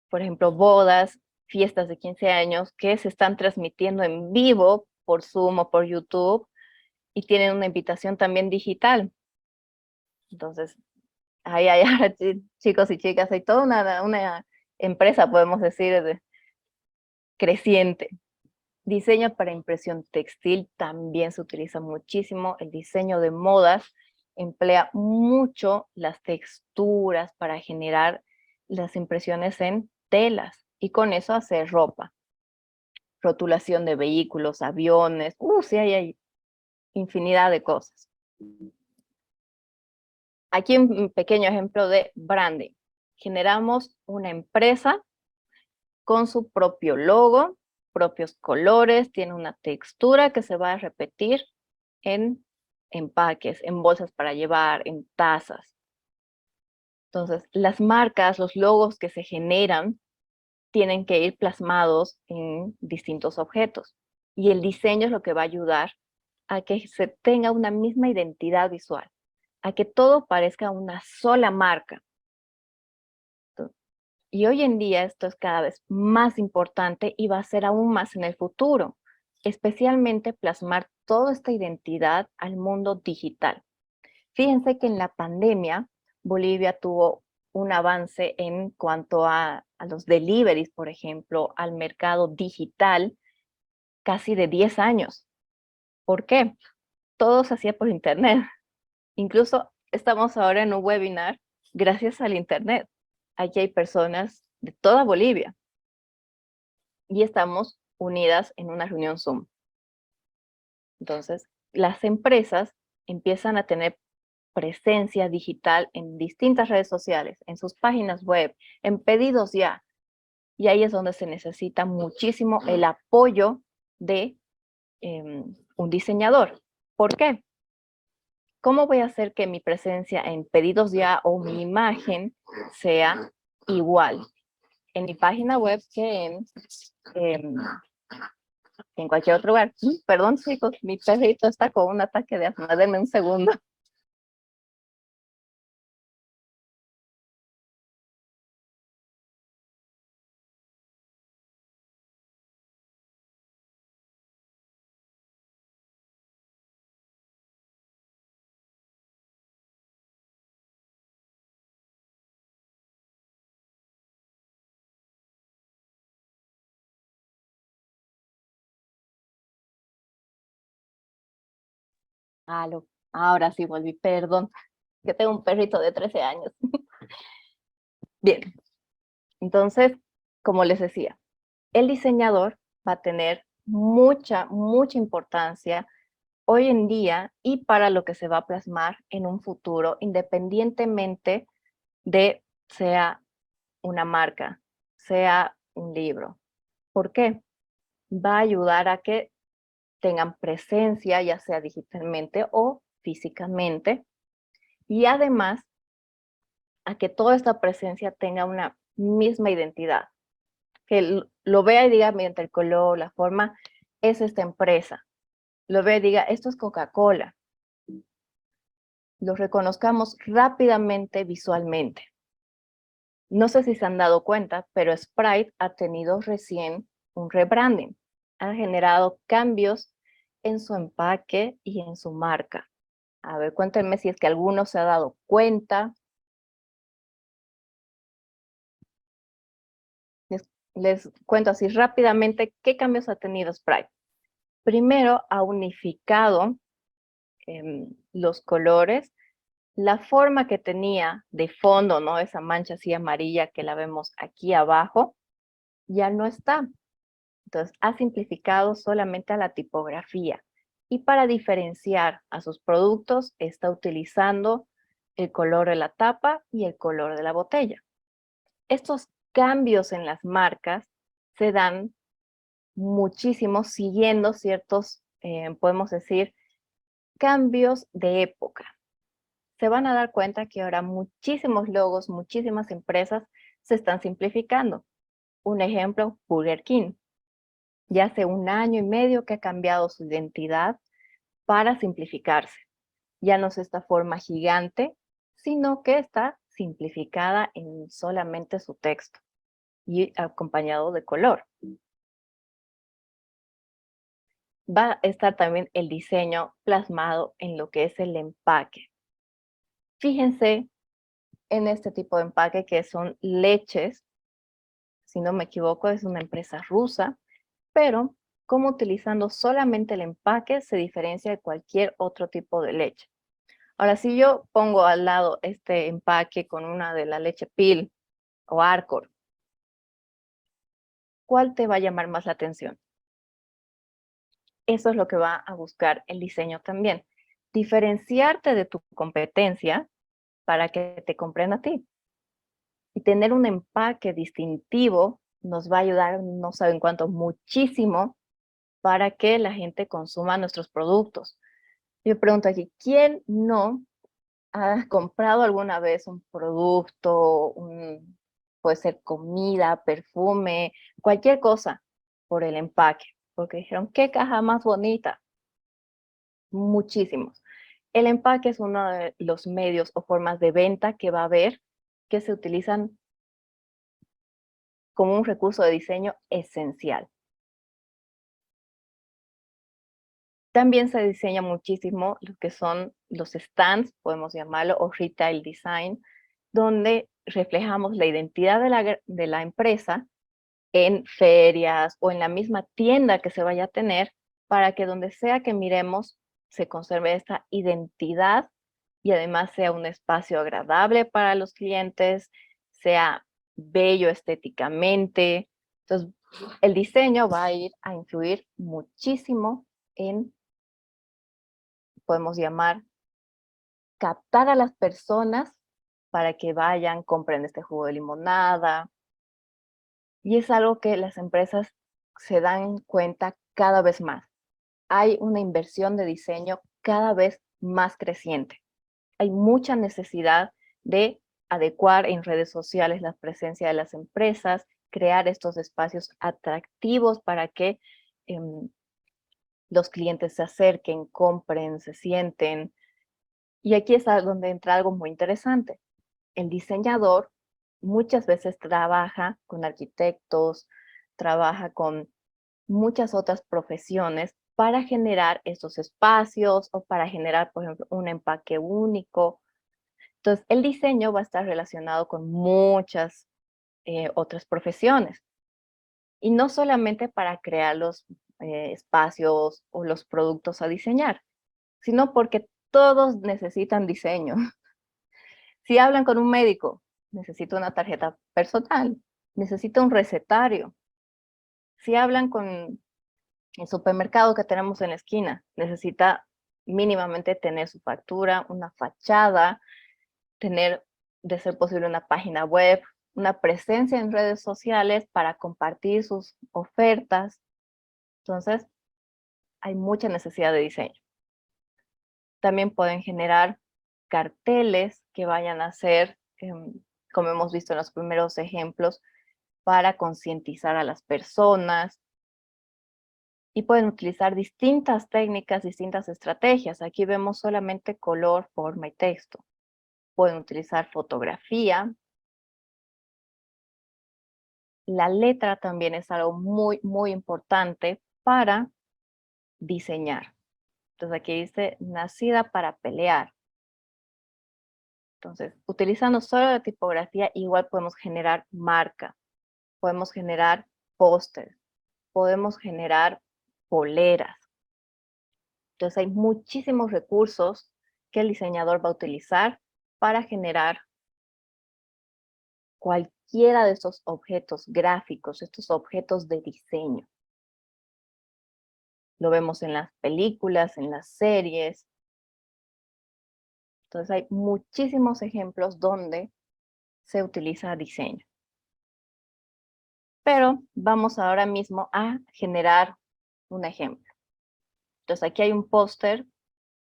Speaker 2: por ejemplo, bodas, fiestas de 15 años que se están transmitiendo en vivo por Zoom o por YouTube y tienen una invitación también digital. Entonces, ahí hay ahora, chicos y chicas, hay toda una empresa, podemos decir, creciente. Diseño para impresión textil también se utiliza muchísimo. El diseño de modas emplea mucho las texturas para generar las impresiones en telas y con eso hacer ropa. Rotulación de vehículos, aviones, sí, hay infinidad de cosas. Aquí un pequeño ejemplo de branding. Generamos una empresa con su propio logo, propios colores, tiene una textura que se va a repetir en empaques, en bolsas para llevar, en tazas. Entonces, las marcas, los logos que se generan tienen que ir plasmados en distintos objetos. Y el diseño es lo que va a ayudar a que se tenga una misma identidad visual, a que todo parezca una sola marca. Y hoy en día esto es cada vez más importante y va a ser aún más en el futuro, especialmente plasmar toda esta identidad al mundo digital. Fíjense que en la pandemia Bolivia tuvo un avance en cuanto a los deliveries, por ejemplo, al mercado digital, casi de 10 años. ¿Por qué? Todo se hacía por internet. Incluso estamos ahora en un webinar gracias al internet. Aquí hay personas de toda Bolivia y estamos unidas en una reunión Zoom. Entonces, las empresas empiezan a tener presencia digital en distintas redes sociales, en sus páginas web, en pedidos ya. Y ahí es donde se necesita muchísimo el apoyo de un diseñador. ¿Por qué? ¿Cómo voy a hacer que mi presencia en pedidos ya o mi imagen sea igual en mi página web que en cualquier otro lugar? Perdón, chicos, mi perrito está con un ataque de asma. Denme un segundo. Ahora sí volví, perdón, que tengo un perrito de 13 años. Bien, entonces, como les decía, el diseñador va a tener mucha importancia hoy en día y para lo que se va a plasmar en un futuro, independientemente de sea una marca, sea un libro. ¿Por qué? Va a ayudar a que tengan presencia, ya sea digitalmente o físicamente, y además a que toda esta presencia tenga una misma identidad, que lo vea y diga mediante el color, la forma, es esta empresa. Lo vea y diga, esto es Coca-Cola. Lo reconozcamos rápidamente visualmente. No sé si se han dado cuenta, pero Sprite ha tenido recién un rebranding. Ha generado cambios en su empaque y en su marca. A ver, cuéntenme si es que alguno se ha dado cuenta. Les cuento así rápidamente qué cambios ha tenido Sprite. Primero, ha unificado los colores, la forma que tenía de fondo, ¿no? Esa mancha así amarilla que la vemos aquí abajo, ya no está. Entonces, ha simplificado solamente a la tipografía. Y para diferenciar a sus productos, está utilizando el color de la tapa y el color de la botella. Estos cambios en las marcas se dan muchísimo siguiendo ciertos, podemos decir, cambios de época. Se van a dar cuenta que ahora muchísimos logos, muchísimas empresas se están simplificando. Un ejemplo, Burger King. Ya hace 1 año y medio que ha cambiado su identidad para simplificarse. Ya no es esta forma gigante, sino que está simplificada en solamente su texto y acompañado de color. va a estar también el diseño plasmado en lo que es el empaque. Fíjense en este tipo de empaque que son leches, si no me equivoco, es una empresa rusa, pero como utilizando solamente el empaque se diferencia de cualquier otro tipo de leche. Ahora, si yo pongo al lado este empaque con una de la leche Pil o Arcor, ¿cuál te va a llamar más la atención? Eso es lo que va a buscar el diseño también. Diferenciarte de tu competencia para que te compren a ti. Y tener un empaque distintivo nos va a ayudar, no saben cuánto, muchísimo para que la gente consuma nuestros productos. Yo pregunto aquí, ¿quién no ha comprado alguna vez un producto, puede ser comida, perfume, cualquier cosa, por el empaque? Porque dijeron, ¿qué caja más bonita? Muchísimos. El empaque es uno de los medios o formas de venta que va a haber que se utilizan como un recurso de diseño esencial. También se diseña muchísimo lo que son los stands, podemos llamarlo, o retail design, donde reflejamos la identidad de la empresa en ferias o en la misma tienda que se vaya a tener, para que donde sea que miremos se conserve esta identidad y además sea un espacio agradable para los clientes, sea bello estéticamente. Entonces, el diseño va a ir a influir muchísimo en, podemos llamar, captar a las personas para que vayan, compren este jugo de limonada. Y es algo que las empresas se dan cuenta cada vez más. Hay una inversión de diseño cada vez más creciente. Hay mucha necesidad de adecuar en redes sociales la presencia de las empresas, crear estos espacios atractivos para que los clientes se acerquen, compren, se sienten. Y aquí es donde entra algo muy interesante. El diseñador muchas veces trabaja con arquitectos, trabaja con muchas otras profesiones para generar esos espacios o para generar, por ejemplo, un empaque único. Entonces, el diseño va a estar relacionado con muchas otras profesiones. Y no solamente para crear los espacios o los productos a diseñar, sino porque todos necesitan diseño. Si hablan con un médico, necesita una tarjeta personal, necesita un recetario. Si hablan con el supermercado que tenemos en la esquina, necesita mínimamente tener su factura, una fachada, tener, de ser posible, una página web, una presencia en redes sociales para compartir sus ofertas. Entonces, hay mucha necesidad de diseño. También pueden generar carteles que vayan a ser, como hemos visto en los primeros ejemplos, para concientizar a las personas. Y pueden utilizar distintas técnicas, distintas estrategias. Aquí vemos solamente color, forma y texto. Pueden utilizar fotografía. La letra también es algo muy, muy importante para diseñar. Entonces aquí dice, nacida para pelear. Entonces, utilizando solo la tipografía, igual podemos generar marca, podemos generar pósters, podemos generar poleras. Entonces, hay muchísimos recursos que el diseñador va a utilizar para generar cualquiera de estos objetos gráficos, estos objetos de diseño. Lo vemos en las películas, en las series. Entonces, hay muchísimos ejemplos donde se utiliza diseño. Pero vamos ahora mismo a generar un ejemplo. Entonces aquí hay un póster,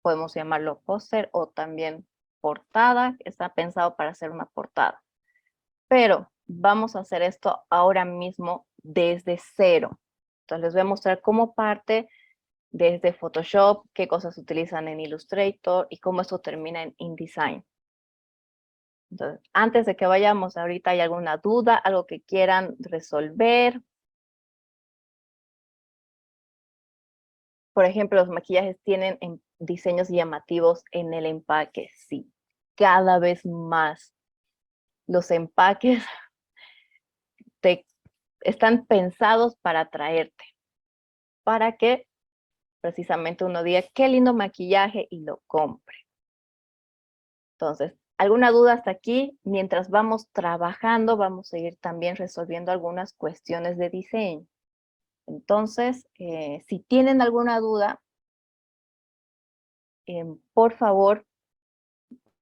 Speaker 2: podemos llamarlo póster o también portada, está pensado para hacer una portada. Pero vamos a hacer esto ahora mismo desde cero. Entonces les voy a mostrar cómo parte desde Photoshop, qué cosas utilizan en Illustrator y cómo esto termina en InDesign. Entonces, antes de que vayamos, ahorita hay alguna duda, algo que quieran resolver. Por ejemplo, los maquillajes tienen diseños llamativos en el empaque, sí. Cada vez más los empaques están pensados para atraerte, para que precisamente uno diga, qué lindo maquillaje y lo compre. Entonces, ¿alguna duda hasta aquí? Mientras vamos trabajando, vamos a ir también resolviendo algunas cuestiones de diseño. Entonces, si tienen alguna duda, por favor,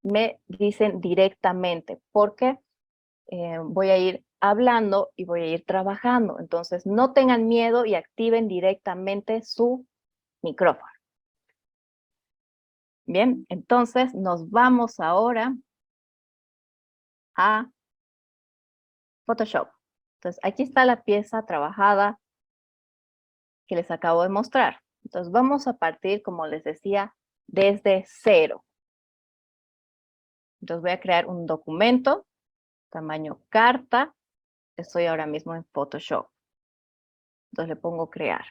Speaker 2: me dicen directamente, porque voy a ir hablando y voy a ir trabajando. Entonces, no tengan miedo y activen directamente su micrófono. Bien, entonces nos vamos ahora a Photoshop. Entonces, aquí está la pieza trabajada que les acabo de mostrar. Entonces, vamos a partir, como les decía, desde cero. Entonces, voy a crear un documento, tamaño carta. Estoy ahora mismo en Photoshop. Entonces, le pongo crear.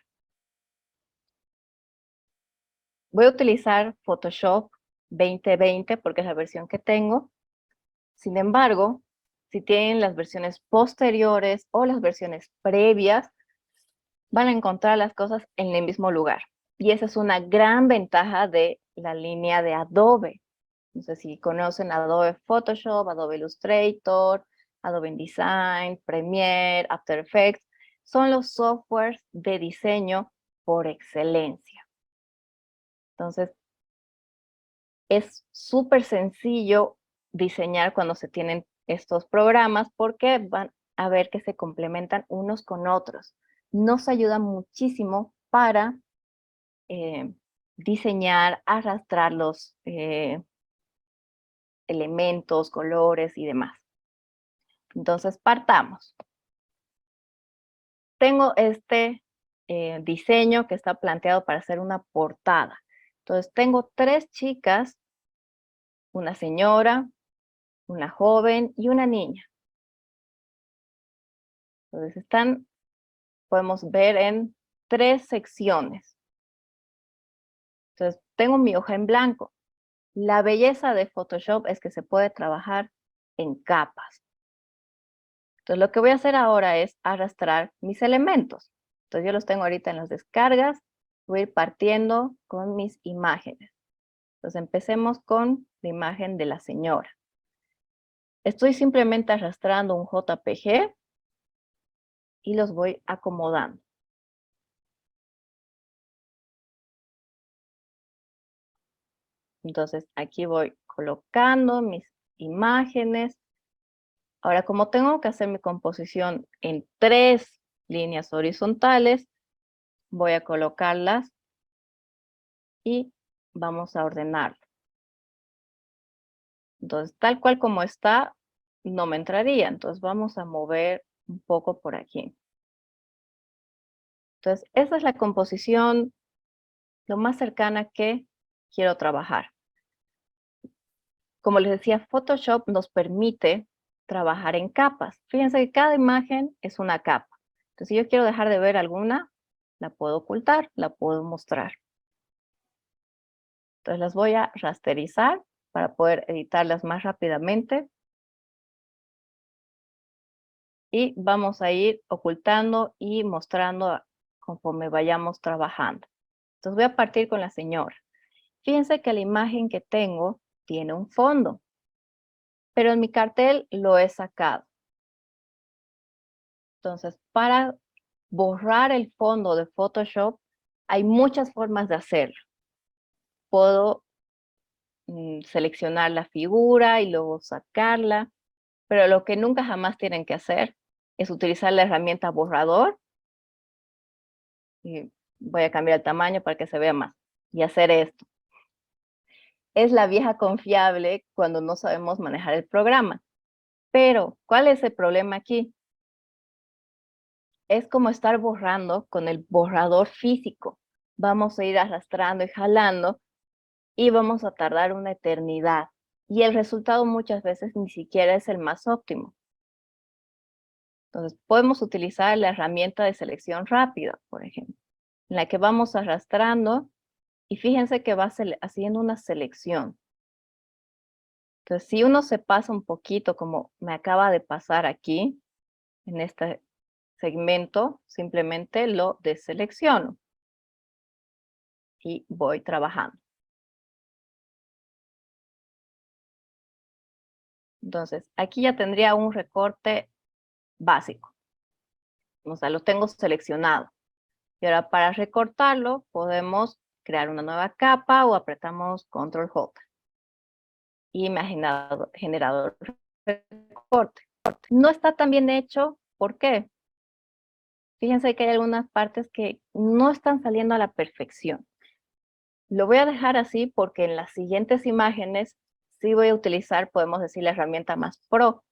Speaker 2: Voy a utilizar Photoshop 2020 porque es la versión que tengo. Sin embargo, si tienen las versiones posteriores o las versiones previas, van a encontrar las cosas en el mismo lugar. Y esa es una gran ventaja de la línea de Adobe. No sé si conocen Adobe Photoshop, Adobe Illustrator, Adobe InDesign, Premiere, After Effects. Son los softwares de diseño por excelencia. Entonces, es súper sencillo diseñar cuando se tienen estos programas porque van a ver que se complementan unos con otros. Nos ayuda muchísimo para diseñar, arrastrar los elementos, colores y demás. Entonces, partamos. Tengo este diseño que está planteado para hacer una portada. Entonces, tengo 3 chicas, una señora, una joven y una niña. Entonces, podemos ver en 3 secciones. Entonces, tengo mi hoja en blanco. La belleza de Photoshop es que se puede trabajar en capas. Entonces, lo que voy a hacer ahora es arrastrar mis elementos. Entonces, yo los tengo ahorita en las descargas. Voy a ir partiendo con mis imágenes. Entonces, empecemos con la imagen de la señora. Estoy simplemente arrastrando un JPG y los voy acomodando. Entonces, aquí voy colocando mis imágenes. Ahora, como tengo que hacer mi composición en 3 líneas horizontales, voy a colocarlas y vamos a ordenarlo. Entonces, tal cual como está, no me entraría. Entonces, vamos a mover un poco por aquí. Entonces, esa es la composición lo más cercana que quiero trabajar. Como les decía, Photoshop nos permite trabajar en capas. Fíjense que cada imagen es una capa. Entonces, si yo quiero dejar de ver alguna, la puedo ocultar, la puedo mostrar. Entonces, las voy a rasterizar para poder editarlas más rápidamente. Y vamos a ir ocultando y mostrando conforme vayamos trabajando. Entonces, voy a partir con la señora. Fíjense que la imagen que tengo tiene un fondo, pero en mi cartel lo he sacado. Entonces, para borrar el fondo de Photoshop, hay muchas formas de hacerlo. Puedo seleccionar la figura y luego sacarla, pero lo que nunca jamás tienen que hacer es utilizar la herramienta borrador. Y voy a cambiar el tamaño para que se vea más y hacer esto. Es la vieja confiable cuando no sabemos manejar el programa. Pero, ¿cuál es el problema aquí? Es como estar borrando con el borrador físico. Vamos a ir arrastrando y jalando y vamos a tardar una eternidad. Y el resultado muchas veces ni siquiera es el más óptimo. Entonces, podemos utilizar la herramienta de selección rápida, por ejemplo. en la que vamos arrastrando y fíjense que va haciendo una selección. Entonces, si uno se pasa un poquito, como me acaba de pasar aquí, en este segmento, simplemente lo deselecciono y voy trabajando. Entonces, aquí ya tendría un recorte básico. O sea, lo tengo seleccionado. Y ahora para recortarlo, podemos crear una nueva capa o apretamos Control J. Y me ha generado el recorte. No está tan bien hecho. ¿Por qué? Fíjense que hay algunas partes que no están saliendo a la perfección. Lo voy a dejar así porque en las siguientes imágenes sí voy a utilizar, podemos decir, la herramienta más pro,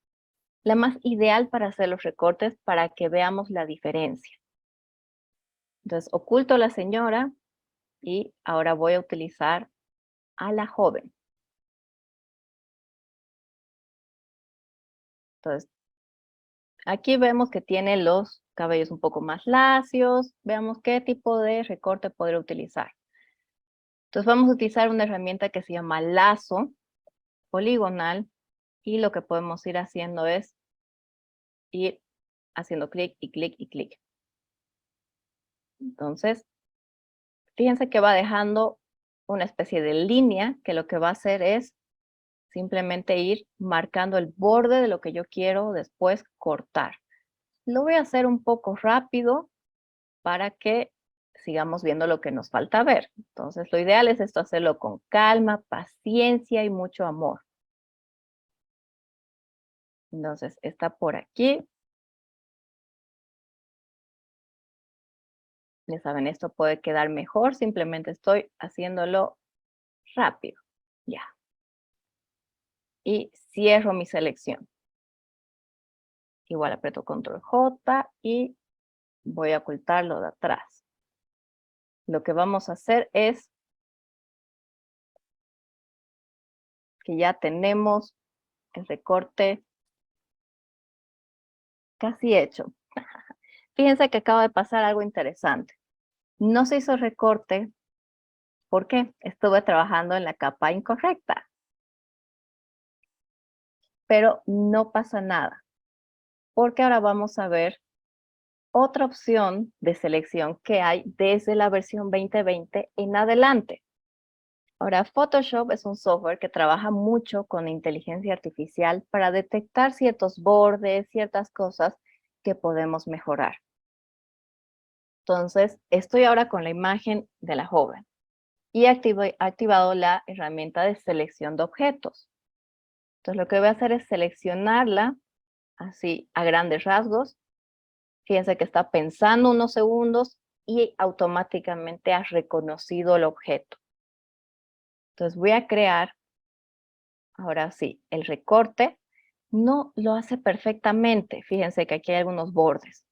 Speaker 2: la más ideal para hacer los recortes para que veamos la diferencia. Entonces, oculto a la señora y ahora voy a utilizar a la joven. Entonces, aquí vemos que tiene los cabellos un poco más lacios. Veamos qué tipo de recorte podré utilizar. Entonces, vamos a utilizar una herramienta que se llama lazo poligonal y lo que podemos ir haciendo es ir haciendo clic y clic y clic. Entonces, fíjense que va dejando una especie de línea que lo que va a hacer es simplemente ir marcando el borde de lo que yo quiero después cortar. Lo voy a hacer un poco rápido para que sigamos viendo lo que nos falta ver. Entonces, lo ideal es esto hacerlo con calma, paciencia y mucho amor. Entonces, está por aquí. Ya saben, esto puede quedar mejor, simplemente estoy haciéndolo rápido. Ya. Y cierro mi selección. Igual aprieto Control J y voy a ocultarlo de atrás. Lo que vamos a hacer es que ya tenemos el recorte casi hecho. Fíjense que acaba de pasar algo interesante. No se hizo recorte porque estuve trabajando en la capa incorrecta. Pero no pasa nada, porque ahora vamos a ver otra opción de selección que hay desde la versión 2020 en adelante. Ahora, Photoshop es un software que trabaja mucho con inteligencia artificial para detectar ciertos bordes, ciertas cosas que podemos mejorar. Entonces, estoy ahora con la imagen de la joven y he activado la herramienta de selección de objetos. Entonces, lo que voy a hacer es seleccionarla así a grandes rasgos. Fíjense que está pensando unos segundos y automáticamente ha reconocido el objeto. Entonces voy a crear, ahora sí, el recorte. No lo hace perfectamente. Fíjense que aquí hay algunos bordes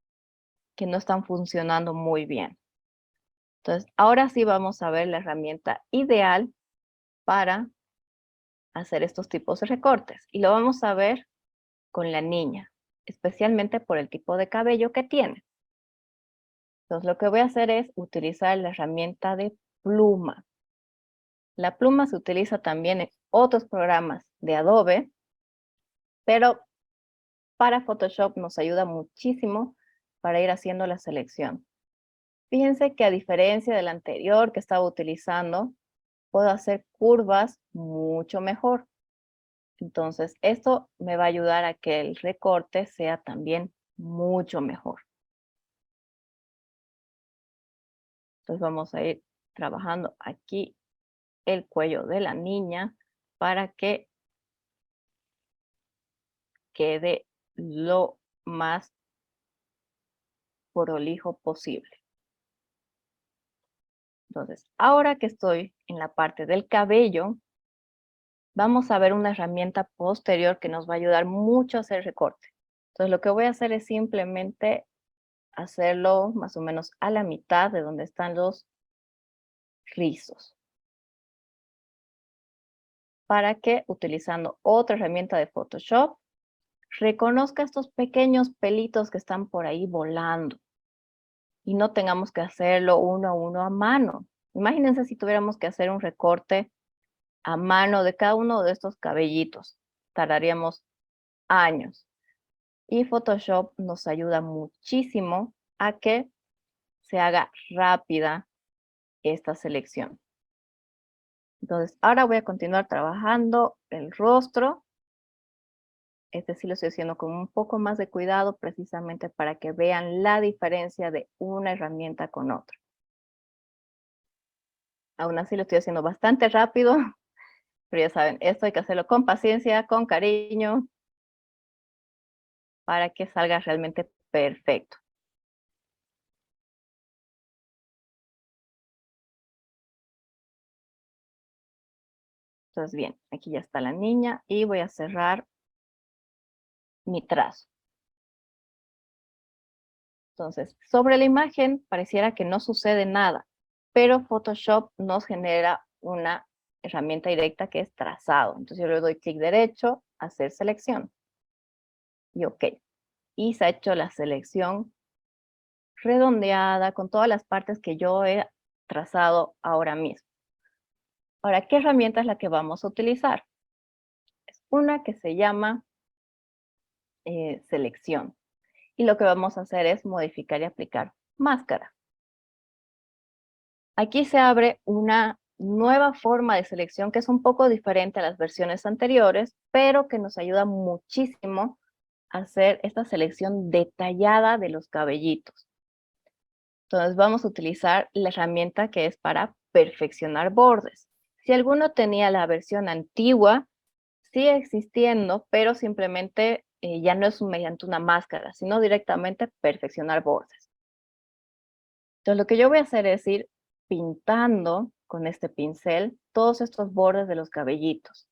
Speaker 2: que no están funcionando muy bien. Entonces, ahora sí vamos a ver la herramienta ideal para hacer estos tipos de recortes. Y lo vamos a ver con la niña, especialmente por el tipo de cabello que tiene. Entonces, lo que voy a hacer es utilizar la herramienta de pluma. La pluma se utiliza también en otros programas de Adobe, pero para Photoshop nos ayuda muchísimo para ir haciendo la selección. Fíjense que a diferencia del anterior que estaba utilizando, puedo hacer curvas mucho mejor. Entonces, esto me va a ayudar a que el recorte sea también mucho mejor. Entonces, vamos a ir trabajando aquí el cuello de la niña para que quede lo más prolijo posible. Entonces, ahora que estoy en la parte del cabello, vamos a ver una herramienta posterior que nos va a ayudar mucho a hacer recorte. Entonces, lo que voy a hacer es simplemente hacerlo más o menos a la mitad de donde están los rizos. Para que, utilizando otra herramienta de Photoshop, reconozca estos pequeños pelitos que están por ahí volando. y no tengamos que hacerlo uno a uno a mano. Imagínense si tuviéramos que hacer un recorte a mano de cada uno de estos cabellitos. Tardaríamos años. Y Photoshop nos ayuda muchísimo a que se haga rápida esta selección. Entonces, ahora voy a continuar trabajando el rostro. Este sí lo estoy haciendo con un poco más de cuidado, precisamente para que vean la diferencia de una herramienta con otra. Aún así lo estoy haciendo bastante rápido, pero ya saben, esto hay que hacerlo con paciencia, con cariño, para que salga realmente perfecto. Entonces, bien, aquí ya está la niña y voy a cerrar mi trazo. Entonces, sobre la imagen pareciera que no sucede nada, pero Photoshop nos genera una herramienta directa que es trazado. Entonces yo le doy clic derecho, hacer selección. Y OK. Y se ha hecho la selección redondeada con todas las partes que yo he trazado ahora mismo. Ahora, ¿qué herramienta es la que vamos a utilizar? Es una que se llama selección. Y lo que vamos a hacer es modificar y aplicar máscara. Aquí se abre una nueva forma de selección que es un poco diferente a las versiones anteriores, pero que nos ayuda muchísimo a hacer esta selección detallada de los cabellitos. Entonces vamos a utilizar la herramienta que es para perfeccionar bordes. Si alguno tenía la versión antigua, sigue existiendo, pero simplemente ya no es mediante una máscara, sino directamente perfeccionar bordes. Entonces lo que yo voy a hacer es ir pintando con este pincel todos estos bordes de los cabellitos.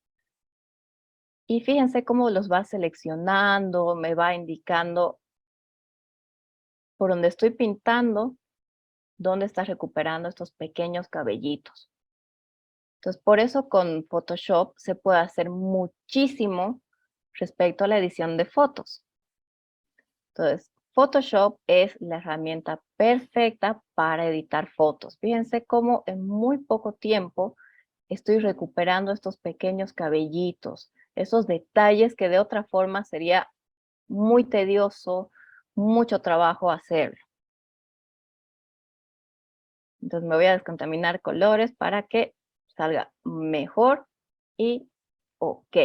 Speaker 2: Y fíjense cómo los va seleccionando, me va indicando por donde estoy pintando, dónde está recuperando estos pequeños cabellitos. Entonces, por eso con Photoshop se puede hacer muchísimo respecto a la edición de fotos. Entonces, Photoshop es la herramienta perfecta para editar fotos. Fíjense cómo en muy poco tiempo estoy recuperando estos pequeños cabellitos, esos detalles que de otra forma sería muy tedioso, mucho trabajo hacerlo. Entonces me voy a descontaminar colores para que salga mejor y OK.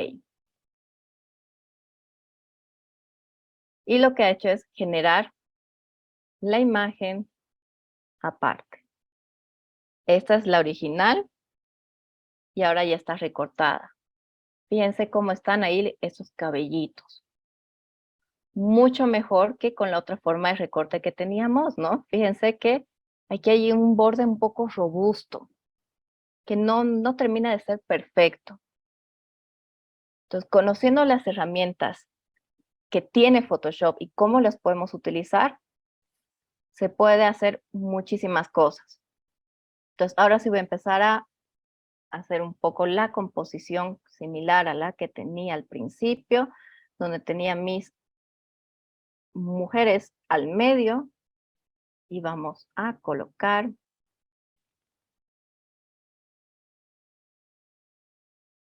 Speaker 2: Y lo que ha hecho es generar la imagen aparte. Esta es la original y ahora ya está recortada. Fíjense cómo están ahí esos cabellitos. Mucho mejor que con la otra forma de recorte que teníamos, ¿no? Fíjense que aquí hay un borde un poco robusto, que no termina de ser perfecto. Entonces, conociendo las herramientas que tiene Photoshop y cómo las podemos utilizar, se puede hacer muchísimas cosas. Entonces, ahora sí voy a empezar a hacer un poco la composición similar a la que tenía al principio, donde tenía mis mujeres al medio y vamos a colocar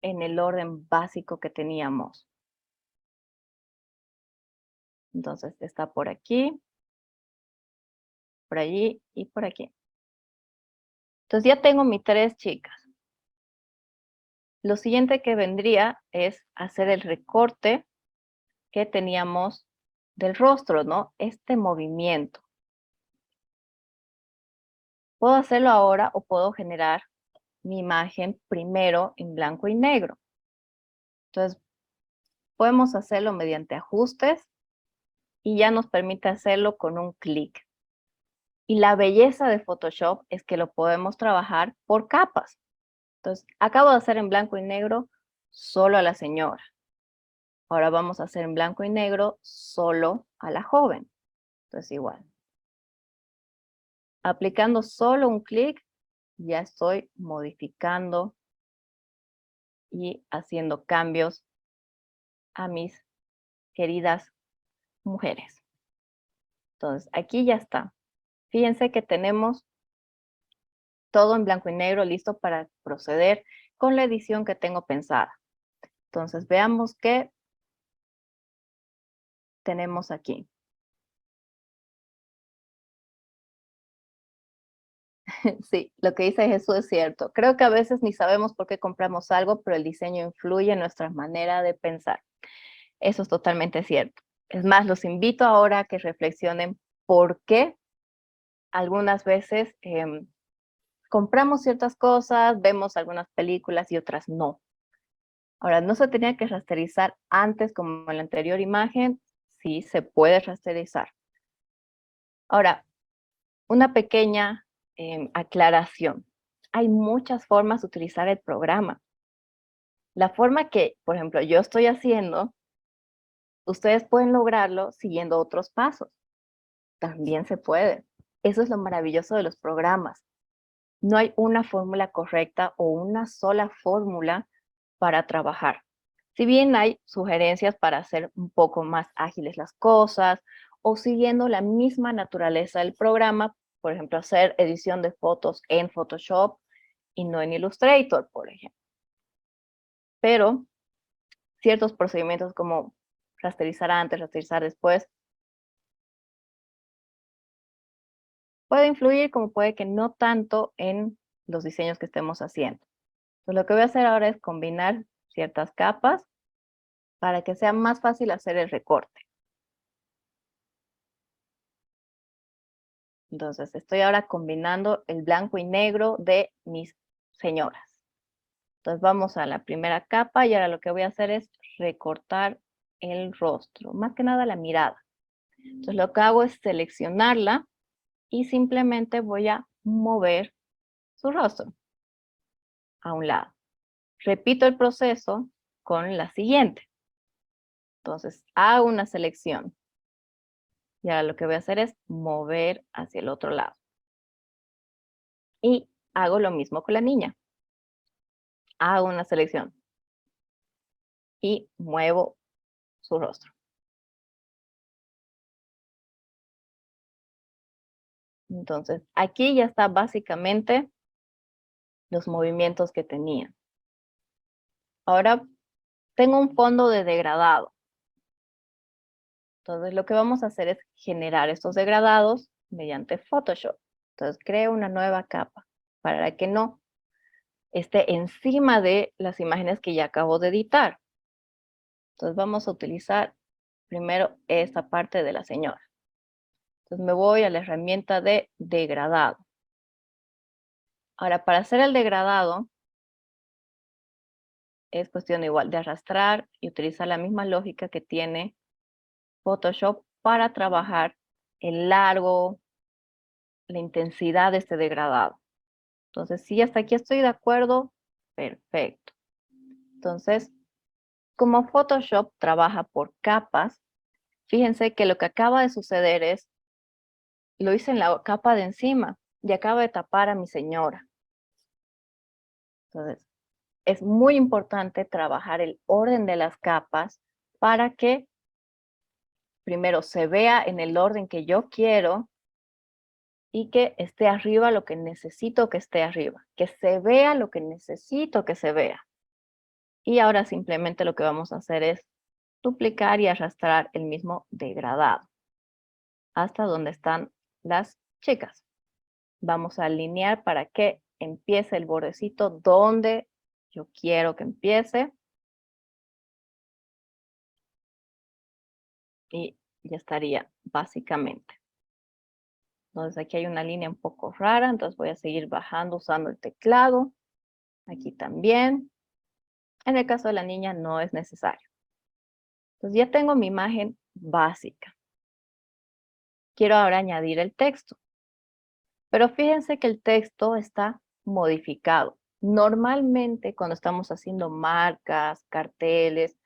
Speaker 2: en el orden básico que teníamos. Entonces está por aquí, por allí y por aquí. Entonces ya tengo mis 3 chicas. Lo siguiente que vendría es hacer el recorte que teníamos del rostro, ¿no? Este movimiento. Puedo hacerlo ahora o puedo generar mi imagen primero en blanco y negro. Entonces, podemos hacerlo mediante ajustes y ya nos permite hacerlo con un clic. Y la belleza de Photoshop es que lo podemos trabajar por capas. Entonces, acabo de hacer en blanco y negro solo a la señora. Ahora vamos a hacer en blanco y negro solo a la joven. Entonces, igual. Aplicando solo un clic, ya estoy modificando y haciendo cambios a mis queridas mujeres. Entonces, aquí ya está. Fíjense que tenemos todo en blanco y negro listo para proceder con la edición que tengo pensada. Entonces veamos qué tenemos aquí. Sí, lo que dice Jesús es cierto. Creo que a veces ni sabemos por qué compramos algo, pero el diseño influye en nuestra manera de pensar. Eso es totalmente cierto. Es más, los invito ahora a que reflexionen por qué algunas veces compramos ciertas cosas, vemos algunas películas y otras no. Ahora, ¿no se tenía que rasterizar antes como en la anterior imagen? Sí, se puede rasterizar. Ahora, una pequeña aclaración. Hay muchas formas de utilizar el programa. La forma que, por ejemplo, yo estoy haciendo, ustedes pueden lograrlo siguiendo otros pasos. También se puede. Eso es lo maravilloso de los programas. No hay una fórmula correcta o una sola fórmula para trabajar. Si bien hay sugerencias para hacer un poco más ágiles las cosas o siguiendo la misma naturaleza del programa, por ejemplo, hacer edición de fotos en Photoshop y no en Illustrator, por ejemplo. Pero ciertos procedimientos como rasterizar antes, rasterizar después, puede influir como puede que no tanto en los diseños que estemos haciendo. Entonces, lo que voy a hacer ahora es combinar ciertas capas para que sea más fácil hacer el recorte. Entonces, estoy ahora combinando el blanco y negro de mis señoras. Entonces, vamos a la primera capa y ahora lo que voy a hacer es recortar el rostro, más que nada la mirada. Entonces, lo que hago es seleccionarla y simplemente voy a mover su rostro a un lado. Repito el proceso con la siguiente. Entonces, hago una selección. Y ahora lo que voy a hacer es mover hacia el otro lado. Y hago lo mismo con la niña. Hago una selección. Y muevo su rostro. Entonces, aquí ya está básicamente los movimientos que tenía. Ahora, tengo un fondo de degradado. Entonces, lo que vamos a hacer es generar estos degradados mediante Photoshop. Entonces, creo una nueva capa para que no esté encima de las imágenes que ya acabo de editar. Entonces, vamos a utilizar primero esta parte de la señora. Entonces, me voy a la herramienta de degradado. Ahora, para hacer el degradado, es cuestión igual de arrastrar y utilizar la misma lógica que tiene Photoshop para trabajar el largo, la intensidad de este degradado. Entonces, si hasta aquí estoy de acuerdo, perfecto. Entonces, como Photoshop trabaja por capas, fíjense que lo que acaba de suceder es, lo hice en la capa de encima y acaba de tapar a mi señora. Entonces, es muy importante trabajar el orden de las capas para que primero se vea en el orden que yo quiero y que esté arriba lo que necesito que esté arriba, que se vea lo que necesito que se vea. Y ahora simplemente lo que vamos a hacer es duplicar y arrastrar el mismo degradado hasta donde están las chicas. Vamos a alinear para que empiece el bordecito donde yo quiero que empiece. Y ya estaría básicamente. Entonces aquí hay una línea un poco rara, entonces voy a seguir bajando usando el teclado. Aquí también. En el caso de la niña no es necesario. Entonces ya tengo mi imagen básica. Quiero ahora añadir el texto. Pero fíjense que el texto está modificado. Normalmente cuando estamos haciendo marcas, carteles,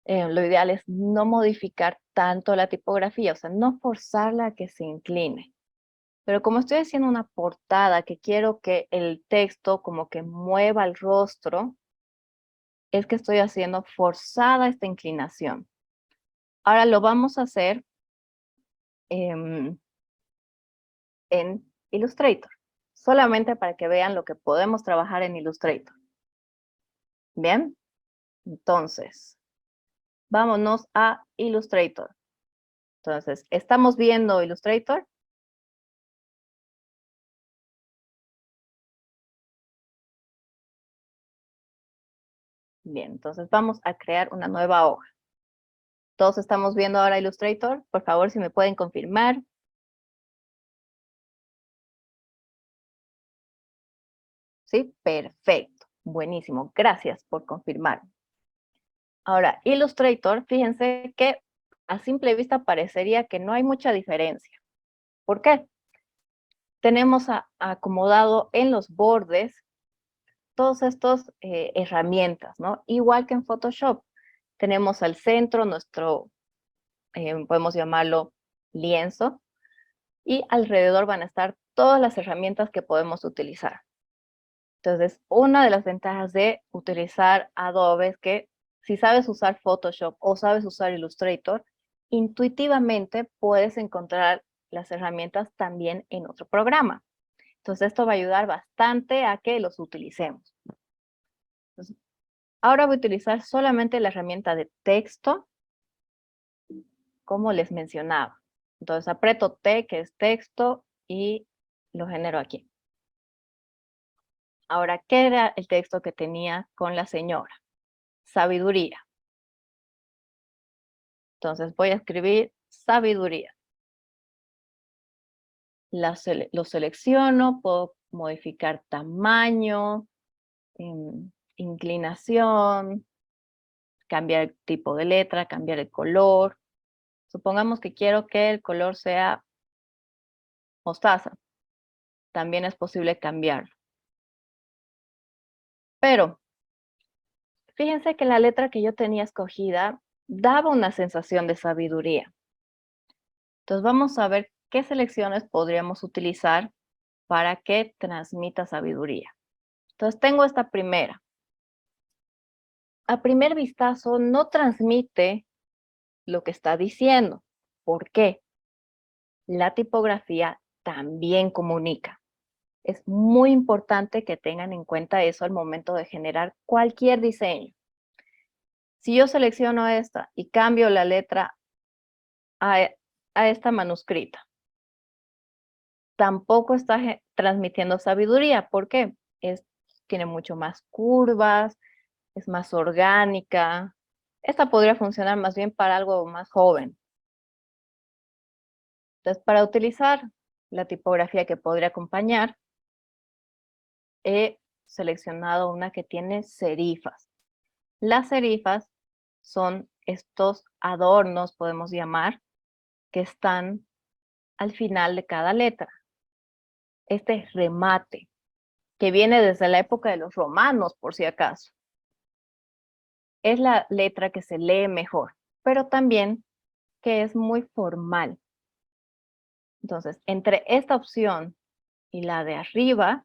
Speaker 2: lo ideal es no modificar tanto la tipografía, o sea, no forzarla a que se incline. Pero como estoy haciendo una portada que quiero que el texto como que mueva el rostro, es que estoy haciendo forzada esta inclinación. Ahora lo vamos a hacer en Illustrator. Solamente para que vean lo que podemos trabajar en Illustrator. Bien, entonces, vámonos a Illustrator. Entonces, ¿estamos viendo Illustrator? Bien, entonces vamos a crear una nueva hoja. ¿Todos estamos viendo ahora Illustrator? Por favor, si me pueden confirmar. ¿Sí? Perfecto. Buenísimo. Gracias por confirmar. Ahora, Illustrator, fíjense que a simple vista parecería que no hay mucha diferencia. ¿Por qué? Tenemos acomodado en los bordes todas estas herramientas, ¿no? Igual que en Photoshop. Tenemos al centro nuestro, podemos llamarlo lienzo, y alrededor van a estar todas las herramientas que podemos utilizar. Entonces, una de las ventajas de utilizar Adobe es que si sabes usar Photoshop o sabes usar Illustrator, intuitivamente puedes encontrar las herramientas también en otro programa. Entonces, esto va a ayudar bastante a que los utilicemos. Entonces, ahora voy a utilizar solamente la herramienta de texto, como les mencionaba. Entonces, aprieto T, que es texto, y lo genero aquí. Ahora, ¿qué era el texto que tenía con la señora? Sabiduría. Entonces voy a escribir sabiduría. Lo selecciono, puedo modificar tamaño, inclinación, cambiar el tipo de letra, cambiar el color. Supongamos que quiero que el color sea mostaza. También es posible cambiarlo. Pero fíjense que la letra que yo tenía escogida daba una sensación de sabiduría. Entonces vamos a ver qué selecciones podríamos utilizar para que transmita sabiduría. Entonces tengo esta primera. A primer vistazo no transmite lo que está diciendo. ¿Por qué? La tipografía también comunica. Es muy importante que tengan en cuenta eso al momento de generar cualquier diseño. Si yo selecciono esta y cambio la letra a esta manuscrita, tampoco está transmitiendo sabiduría. ¿Por qué? Tiene mucho más curvas, es más orgánica. Esta podría funcionar más bien para algo más joven. Entonces, para utilizar la tipografía que podría acompañar, he seleccionado una que tiene serifas. Las serifas son estos adornos, podemos llamar, que están al final de cada letra. Este remate, que viene desde la época de los romanos, por si acaso. Es la letra que se lee mejor, pero también que es muy formal. Entonces, entre esta opción y la de arriba,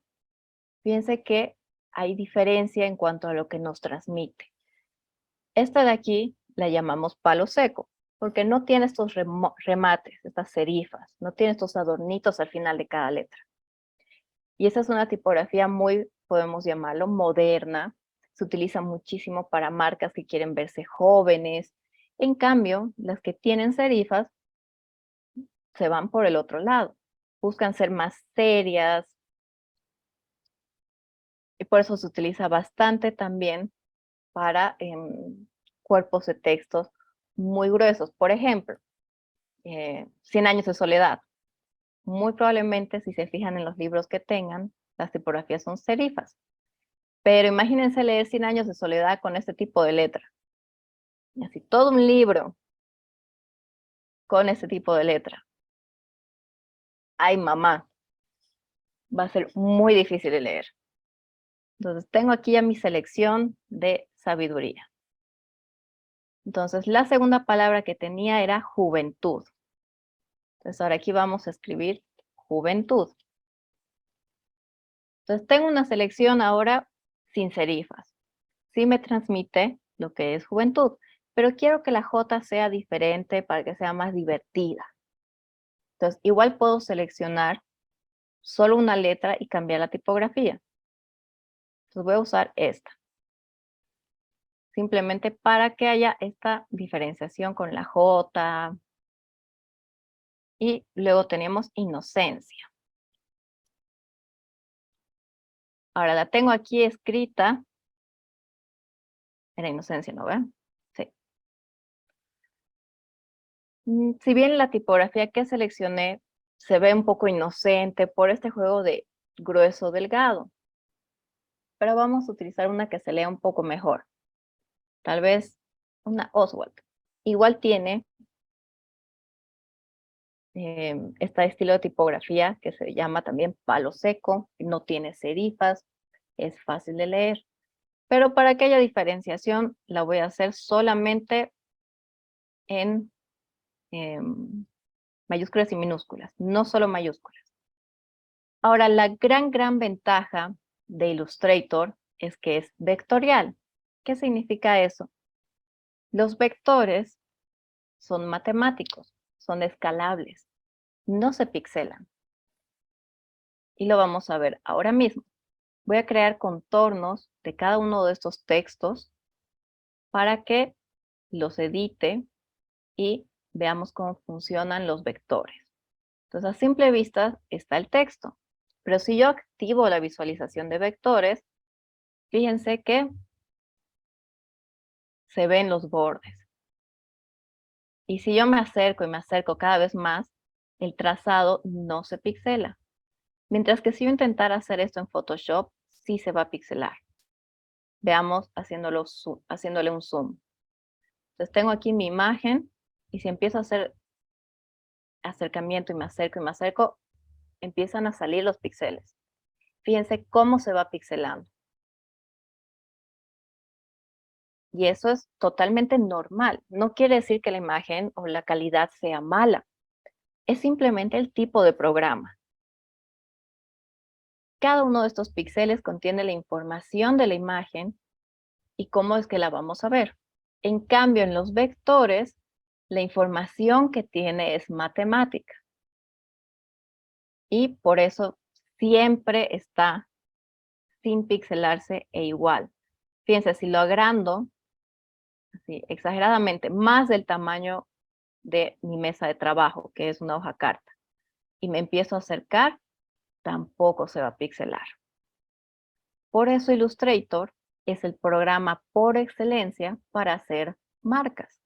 Speaker 2: fíjense que hay diferencia en cuanto a lo que nos transmite. Esta de aquí la llamamos palo seco, porque no tiene estos remates, estas serifas, no tiene estos adornitos al final de cada letra. Y esa es una tipografía muy, podemos llamarlo, moderna. Se utiliza muchísimo para marcas que quieren verse jóvenes. En cambio, las que tienen serifas se van por el otro lado. Buscan ser más serias. Y por eso se utiliza bastante también para cuerpos de textos muy gruesos. Por ejemplo, 100 años de soledad. Muy probablemente, si se fijan en los libros que tengan, las tipografías son serifas. Pero imagínense leer 100 años de soledad con este tipo de letra. Y así, todo un libro con este tipo de letra. Ay, mamá. Va a ser muy difícil de leer. Entonces, tengo aquí ya mi selección de sabiduría. Entonces, la segunda palabra que tenía era juventud. Entonces, ahora aquí vamos a escribir juventud. Entonces, tengo una selección ahora sin serifas. Sí me transmite lo que es juventud, pero quiero que la J sea diferente para que sea más divertida. Entonces, igual puedo seleccionar solo una letra y cambiar la tipografía. Entonces voy a usar esta. Simplemente para que haya esta diferenciación con la J. Y luego tenemos inocencia. Ahora la tengo aquí escrita. Era inocencia, ¿no ven? Sí. Si bien la tipografía que seleccioné se ve un poco inocente por este juego de grueso delgado, pero vamos a utilizar una que se lea un poco mejor. Tal vez una Oswald. Igual tiene este estilo de tipografía que se llama también palo seco, no tiene serifas, es fácil de leer. Pero para que haya diferenciación, la voy a hacer solamente en mayúsculas y minúsculas, no solo mayúsculas. Ahora, la gran ventaja de Illustrator es que es vectorial. ¿Qué significa eso? Los vectores son matemáticos, son escalables, no se pixelan. Y lo vamos a ver ahora mismo. Voy a crear contornos de cada uno de estos textos para que los edite y veamos cómo funcionan los vectores. Entonces, a simple vista está el texto. Pero si yo activo la visualización de vectores, fíjense que se ven los bordes. Y si yo me acerco y me acerco cada vez más, el trazado no se pixela. Mientras que si yo intentara hacer esto en Photoshop, sí se va a pixelar. Veamos haciéndole un zoom. Entonces tengo aquí mi imagen y si empiezo a hacer acercamiento y me acerco, empiezan a salir los píxeles. Fíjense cómo se va pixelando. Y eso es totalmente normal. No quiere decir que la imagen o la calidad sea mala. Es simplemente el tipo de programa. Cada uno de estos píxeles contiene la información de la imagen y cómo es que la vamos a ver. En cambio, en los vectores, la información que tiene es matemática. Y por eso siempre está sin pixelarse e igual. Fíjense, si lo agrando, así, exageradamente, más del tamaño de mi mesa de trabajo, que es una hoja carta, y me empiezo a acercar, tampoco se va a pixelar. Por eso Illustrator es el programa por excelencia para hacer marcas.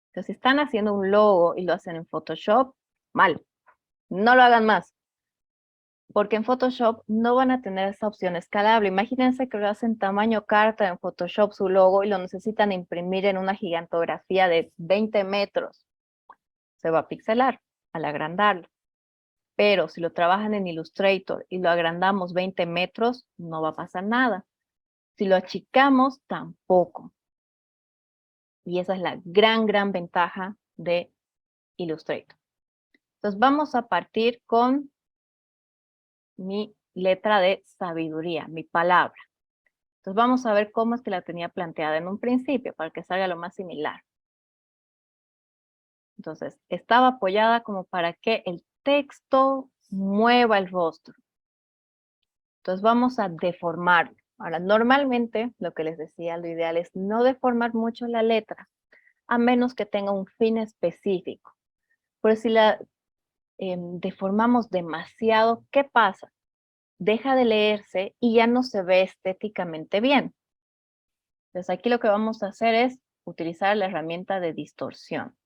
Speaker 2: Entonces, si están haciendo un logo y lo hacen en Photoshop, mal. No lo hagan más. Porque en Photoshop no van a tener esa opción escalable. Imagínense que lo hacen tamaño carta en Photoshop su logo y lo necesitan imprimir en una gigantografía de 20 metros. Se va a pixelar al agrandarlo. Pero si lo trabajan en Illustrator y lo agrandamos 20 metros, no va a pasar nada. Si lo achicamos, tampoco. Y esa es la gran ventaja de Illustrator. Entonces vamos a partir con mi letra de sabiduría, mi palabra. Entonces vamos a ver cómo es que la tenía planteada en un principio para que salga lo más similar. Entonces, estaba apoyada como para que el texto mueva el rostro. Entonces vamos a deformarlo. Ahora, normalmente, lo que les decía, lo ideal es no deformar mucho la letra, a menos que tenga un fin específico. Pero si la deformamos demasiado, ¿qué pasa? Deja de leerse y ya no se ve estéticamente bien. Entonces aquí lo que vamos a hacer es utilizar la herramienta de distorsión.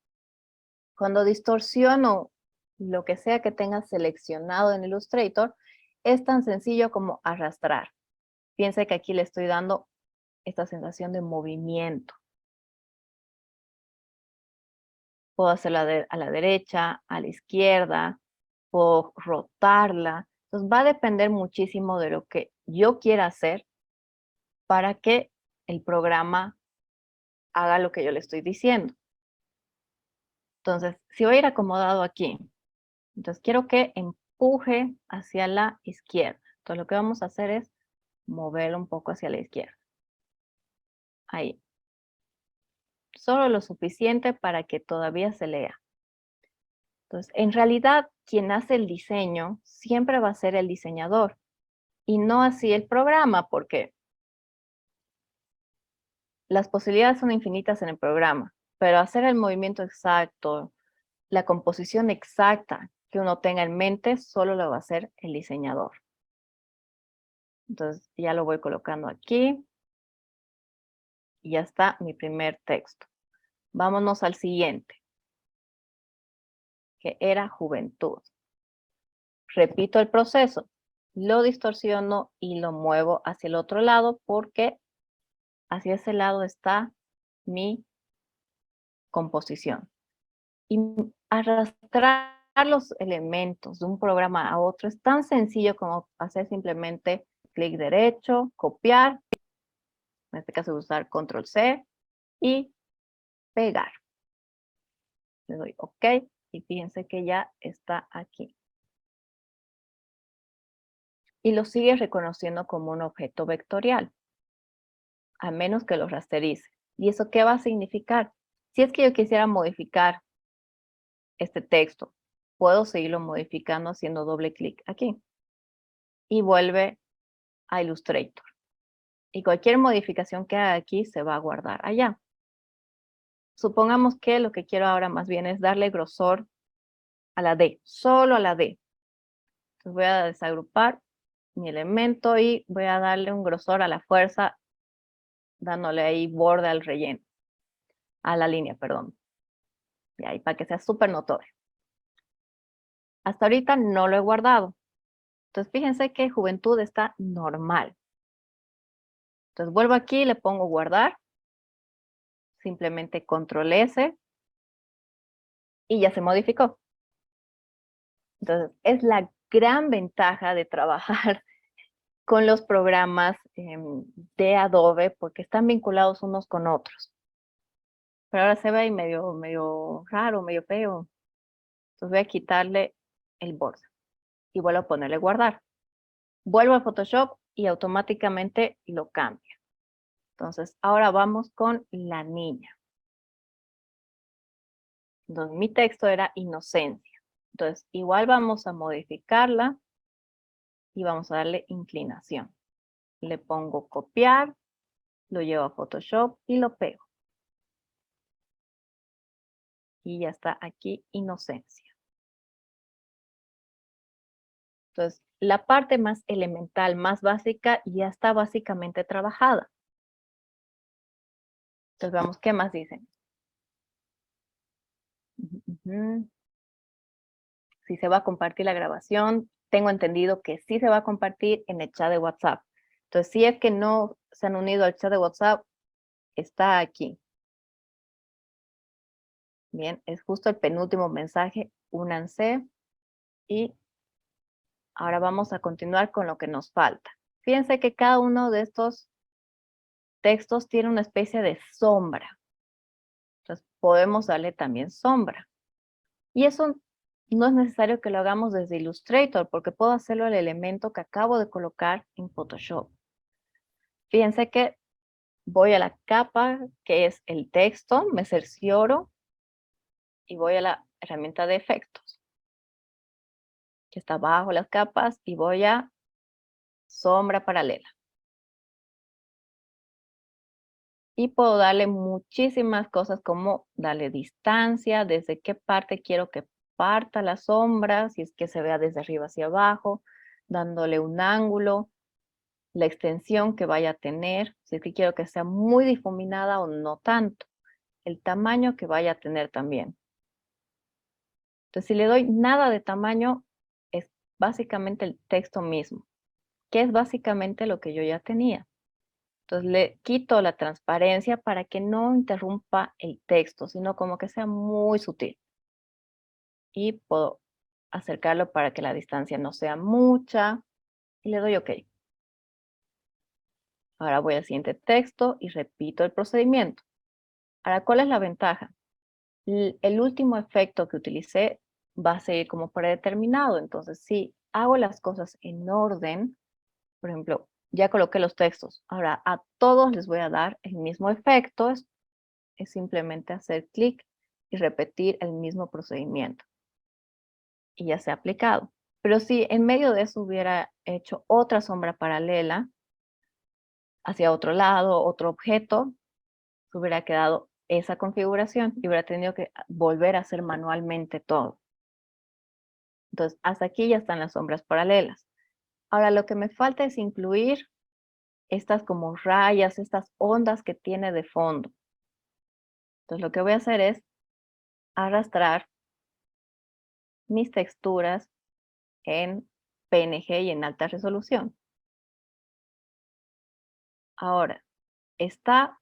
Speaker 2: Cuando distorsiono lo que sea que tenga seleccionado en Illustrator, es tan sencillo como arrastrar. Piense que aquí le estoy dando esta sensación de movimiento. Puedo hacerla a la derecha, a la izquierda, puedo rotarla. Entonces va a depender muchísimo de lo que yo quiera hacer para que el programa haga lo que yo le estoy diciendo. Entonces, si voy a ir acomodado aquí, entonces quiero que empuje hacia la izquierda. Entonces lo que vamos a hacer es moverlo un poco hacia la izquierda. Ahí. Solo lo suficiente para que todavía se lea. Entonces, en realidad, quien hace el diseño siempre va a ser el diseñador y no así el programa, porque las posibilidades son infinitas en el programa, pero hacer el movimiento exacto, la composición exacta que uno tenga en mente, solo lo va a hacer el diseñador. Entonces, ya lo voy colocando aquí. Y ya está mi primer texto. Vámonos al siguiente, que era juventud. Repito el proceso. Lo distorsiono y lo muevo hacia el otro lado porque hacia ese lado está mi composición. Y arrastrar los elementos de un programa a otro es tan sencillo como hacer simplemente clic derecho, copiar, en este caso usar control C y pegar. Le doy OK y fíjense que ya está aquí. Y lo sigue reconociendo como un objeto vectorial, a menos que lo rasterice. ¿Y eso qué va a significar? Si es que yo quisiera modificar este texto, puedo seguirlo modificando haciendo doble clic aquí. Y vuelve a Illustrator. Y cualquier modificación que haga aquí se va a guardar allá. Supongamos que lo que quiero ahora más bien es darle grosor a la D, solo a la D. Entonces voy a desagrupar mi elemento y voy a darle un grosor a la fuerza, dándole ahí borde al relleno, a la línea, perdón. Y ahí para que sea súper notorio. Hasta ahorita no lo he guardado. Entonces fíjense que juventud está normal. Entonces vuelvo aquí, le pongo guardar. Simplemente control S. Y ya se modificó. Entonces es la gran ventaja de trabajar con los programas de Adobe porque están vinculados unos con otros. Pero ahora se ve ahí medio raro, medio feo. Entonces voy a quitarle el borde y vuelvo a ponerle guardar. Vuelvo a Photoshop y automáticamente lo cambia. Entonces ahora vamos con la niña. Entonces mi texto era inocencia. Entonces igual vamos a modificarla y vamos a darle inclinación. Le pongo copiar, lo llevo a Photoshop y lo pego. Y ya está aquí inocencia. Entonces, la parte más elemental, más básica, ya está básicamente trabajada. Entonces, vamos, ¿qué más dicen? Si se va a compartir la grabación, tengo entendido que sí se va a compartir en el chat de WhatsApp. Entonces, si es que no se han unido al chat de WhatsApp, está aquí. Bien, es justo el penúltimo mensaje. Únanse y ahora vamos a continuar con lo que nos falta. Fíjense que cada uno de estos textos tiene una especie de sombra. Entonces podemos darle también sombra. Y eso no es necesario que lo hagamos desde Illustrator porque puedo hacerlo al elemento que acabo de colocar en Photoshop. Fíjense que voy a la capa que es el texto, me cercioro y voy a la herramienta de efectos que está bajo las capas y voy a sombra paralela. Y puedo darle muchísimas cosas como darle distancia, desde qué parte quiero que parta la sombra, si es que se vea desde arriba hacia abajo, dándole un ángulo, la extensión que vaya a tener, si es que quiero que sea muy difuminada o no tanto, el tamaño que vaya a tener también. Entonces, si le doy nada de tamaño, es básicamente el texto mismo, que es básicamente lo que yo ya tenía. Entonces le quito la transparencia para que no interrumpa el texto, sino como que sea muy sutil. Y puedo acercarlo para que la distancia no sea mucha. Y le doy OK. Ahora voy al siguiente texto y repito el procedimiento. Ahora, ¿cuál es la ventaja? El último efecto que utilicé va a seguir como predeterminado. Entonces, si hago las cosas en orden, por ejemplo, ya coloqué los textos. Ahora a todos les voy a dar el mismo efecto. Es simplemente hacer clic y repetir el mismo procedimiento. y ya se ha aplicado. Pero si en medio de eso hubiera hecho otra sombra paralela hacia otro lado, otro objeto, se hubiera quedado esa configuración y hubiera tenido que volver a hacer manualmente todo. Entonces, hasta aquí ya están las sombras paralelas. Ahora, lo que me falta es incluir estas como rayas, estas ondas que tiene de fondo. Entonces, lo que voy a hacer es arrastrar mis texturas en PNG y en alta resolución. Ahora, está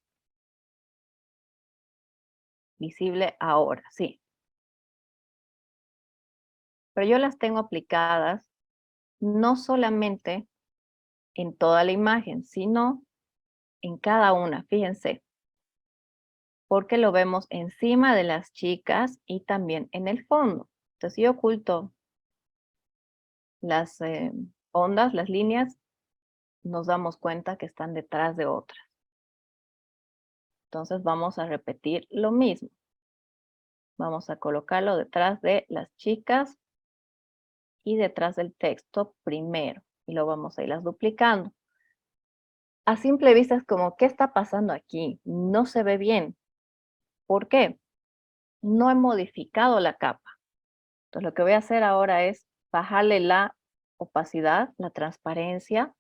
Speaker 2: visible ahora, sí. Pero yo las tengo aplicadas no solamente en toda la imagen, sino en cada una, fíjense, porque lo vemos encima de las chicas y también en el fondo. Entonces, si yo oculto las ondas, las líneas, nos damos cuenta que están detrás de otras. Entonces, vamos a repetir lo mismo. Vamos a colocarlo detrás de las chicas y detrás del texto primero. Y lo vamos a ir duplicando. A simple vista es como, ¿qué está pasando aquí? No se ve bien. ¿Por qué? No he modificado la capa. Entonces lo que voy a hacer ahora es bajarle la opacidad, la transparencia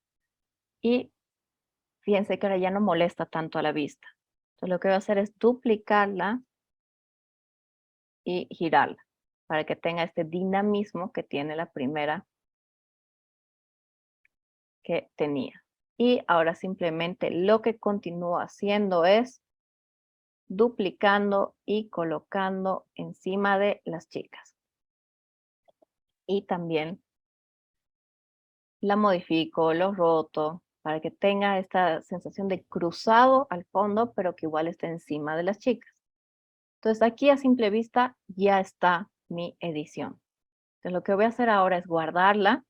Speaker 2: y fíjense que ahora ya no molesta tanto a la vista. Entonces lo que voy a hacer es duplicarla y girarla para que tenga este dinamismo que tiene la primera que tenía. Y ahora simplemente lo que continúo haciendo es duplicando y colocando encima de las chicas. Y también la modifico, lo roto, para que tenga esta sensación de cruzado al fondo, pero que igual esté encima de las chicas. Entonces aquí a simple vista ya está mi edición. Entonces lo que voy a hacer ahora es guardarla.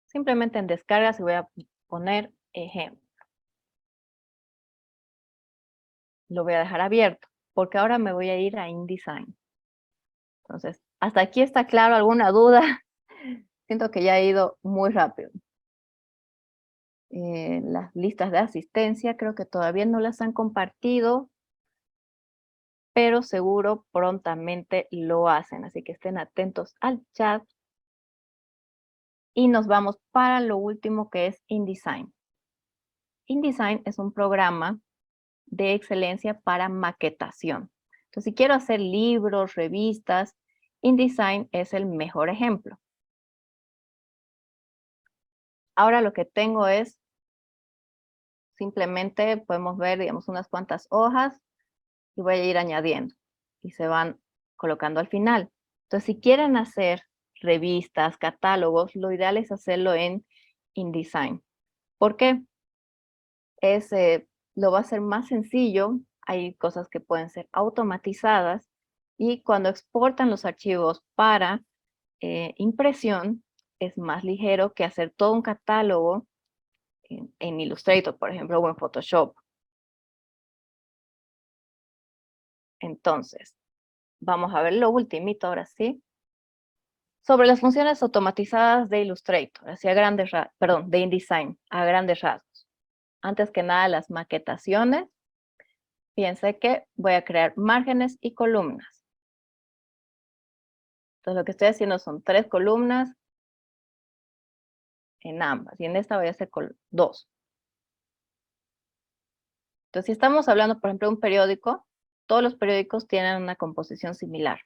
Speaker 2: Simplemente en descargas y voy a poner ejemplo. Lo voy a dejar abierto, porque ahora me voy a ir a InDesign. Entonces, ¿hasta aquí está claro? ¿Alguna duda? Siento que ya he ido muy rápido. Las listas de asistencia creo que todavía no las han compartido, pero seguro prontamente lo hacen. Así que estén atentos al chat. Y nos vamos para lo último que es InDesign. InDesign es un programa de excelencia para maquetación. Entonces, si quiero hacer libros, revistas, InDesign es el mejor ejemplo. Ahora lo que tengo es, simplemente podemos ver, digamos, unas cuantas hojas y voy a ir añadiendo y se van colocando al final. Entonces, si quieren hacer revistas, catálogos, lo ideal es hacerlo en InDesign. ¿Por qué? Lo va a hacer más sencillo. Hay cosas que pueden ser automatizadas y cuando exportan los archivos para impresión, es más ligero que hacer todo un catálogo en Illustrator, por ejemplo, o en Photoshop. Entonces, vamos a ver lo ultimito ahora sí. Sobre las funciones automatizadas de Illustrator, de InDesign, a grandes rasgos. Antes que nada, las maquetaciones. Fíjense que voy a crear márgenes y columnas. Entonces, lo que estoy haciendo son 3 columnas en ambas. Y en esta voy a hacer 2. Entonces, si estamos hablando, por ejemplo, de un periódico, todos los periódicos tienen una composición similar.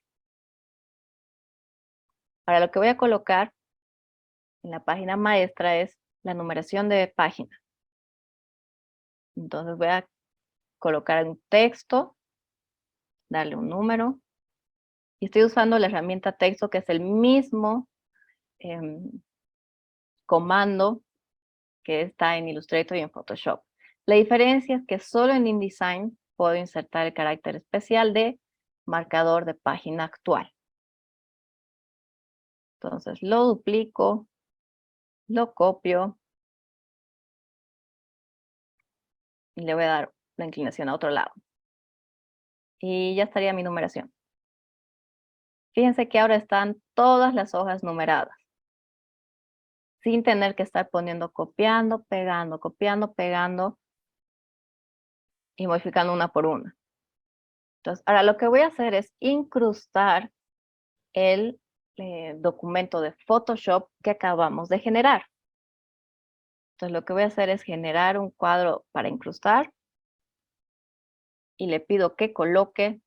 Speaker 2: Ahora, lo que voy a colocar en la página maestra es la numeración de páginas. Entonces, voy a colocar un texto, darle un número. Y estoy usando la herramienta texto, que es el mismo comando que está en Illustrator y en Photoshop. La diferencia es que solo en InDesign puedo insertar el carácter especial de marcador de página actual. Entonces lo duplico, lo copio y le voy a dar la inclinación a otro lado. Y ya estaría mi numeración. Fíjense que ahora están todas las hojas numeradas, sin tener que estar poniendo, copiando, pegando y modificando una por una. Entonces, ahora lo que voy a hacer es incrustar el documento de Photoshop que acabamos de generar. Entonces, lo que voy a hacer es generar un cuadro para incrustar y le pido que coloque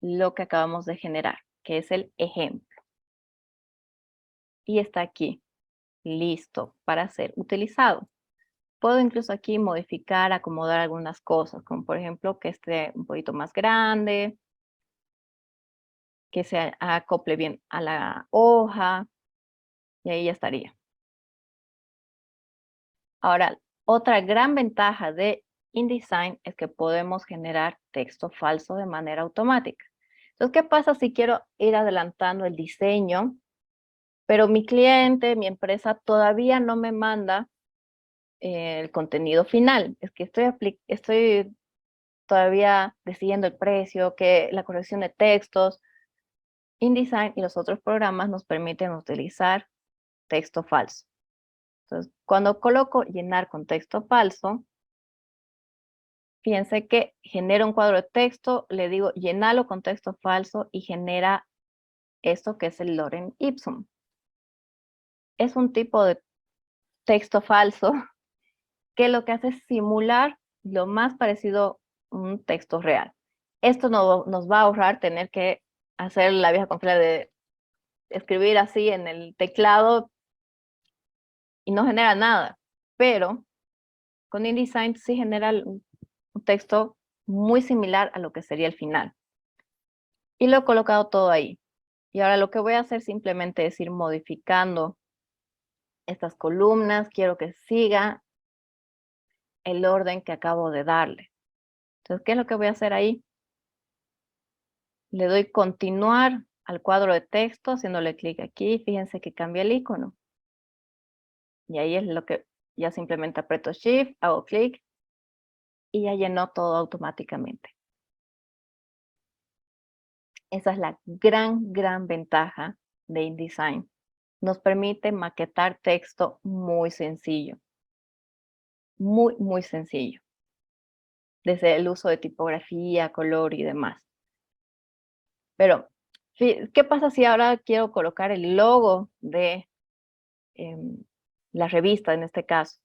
Speaker 2: lo que acabamos de generar, que es el ejemplo. Y está aquí, listo para ser utilizado. Puedo incluso aquí modificar, acomodar algunas cosas, como por ejemplo que esté un poquito más grande, que se acople bien a la hoja, y ahí ya estaría. Ahora, otra gran ventaja de InDesign es que podemos generar texto falso de manera automática. Entonces, ¿qué pasa si quiero ir adelantando el diseño, pero mi cliente, mi empresa todavía no me manda el contenido final? Es que estoy todavía decidiendo el precio, que la corrección de textos. InDesign y los otros programas nos permiten utilizar texto falso. Entonces, cuando coloco llenar con texto falso, fíjense que genera un cuadro de texto, le digo llenalo con texto falso y genera esto que es el lorem ipsum. Es un tipo de texto falso que lo que hace es simular lo más parecido a un texto real. Esto nos va a ahorrar tener que hacer la vieja confiable de escribir así en el teclado y no genera nada, pero con InDesign sí genera un texto muy similar a lo que sería el final. Y lo he colocado todo ahí. Y ahora lo que voy a hacer simplemente es ir modificando estas columnas. Quiero que siga el orden que acabo de darle. Entonces, ¿qué es lo que voy a hacer ahí? Le doy continuar al cuadro de texto, haciéndole clic aquí. Fíjense que cambia el icono. Y ahí es lo que ya simplemente aprieto Shift, hago clic y ya llenó todo automáticamente. Esa es la gran ventaja de InDesign. Nos permite maquetar texto muy sencillo. Muy sencillo. Desde el uso de tipografía, color y demás. Pero, ¿qué pasa si ahora quiero colocar el logo de la revista en este caso?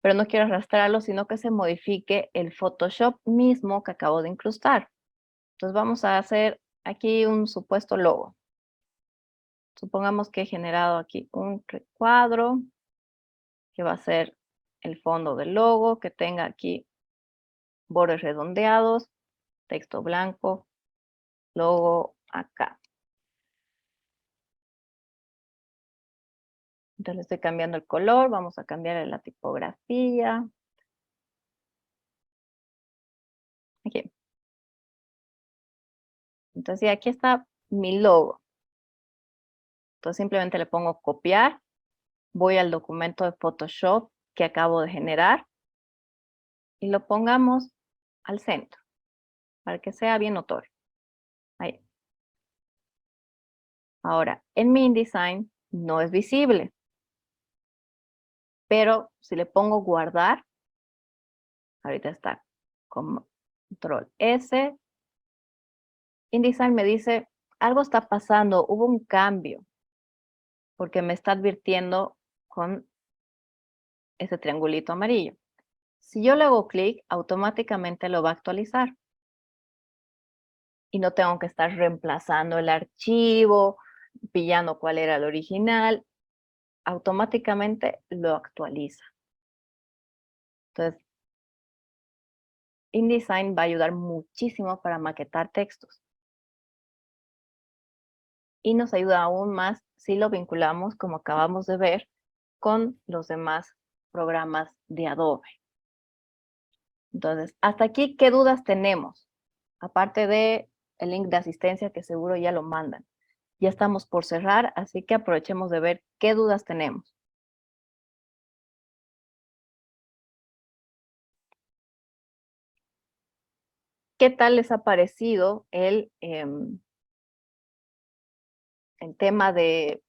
Speaker 2: Pero no quiero arrastrarlo, sino que se modifique el Photoshop mismo que acabo de incrustar. Entonces vamos a hacer aquí un supuesto logo. Supongamos que he generado aquí un recuadro que va a ser el fondo del logo, que tenga aquí bordes redondeados, texto blanco, logo acá. Entonces le estoy cambiando el color, vamos a cambiar la tipografía. Aquí. Entonces aquí está mi logo. Entonces simplemente le pongo copiar, voy al documento de Photoshop que acabo de generar y lo pongamos al centro para que sea bien notorio. Ahí. Ahora, en mi InDesign no es visible, pero si le pongo guardar, ahorita está control S, InDesign me dice, algo está pasando, hubo un cambio, porque me está advirtiendo con ese triangulito amarillo. Si yo le hago clic, automáticamente lo va a actualizar. Y no tengo que estar reemplazando el archivo, pillando cuál era el original. Automáticamente lo actualiza. Entonces, InDesign va a ayudar muchísimo para maquetar textos. Y nos ayuda aún más si lo vinculamos, como acabamos de ver, con los demás programas de Adobe. Entonces, hasta aquí, ¿qué dudas tenemos? Aparte de el link de asistencia que seguro ya lo mandan. Ya estamos por cerrar, así que aprovechemos de ver qué dudas tenemos. ¿qué tal les ha parecido el tema de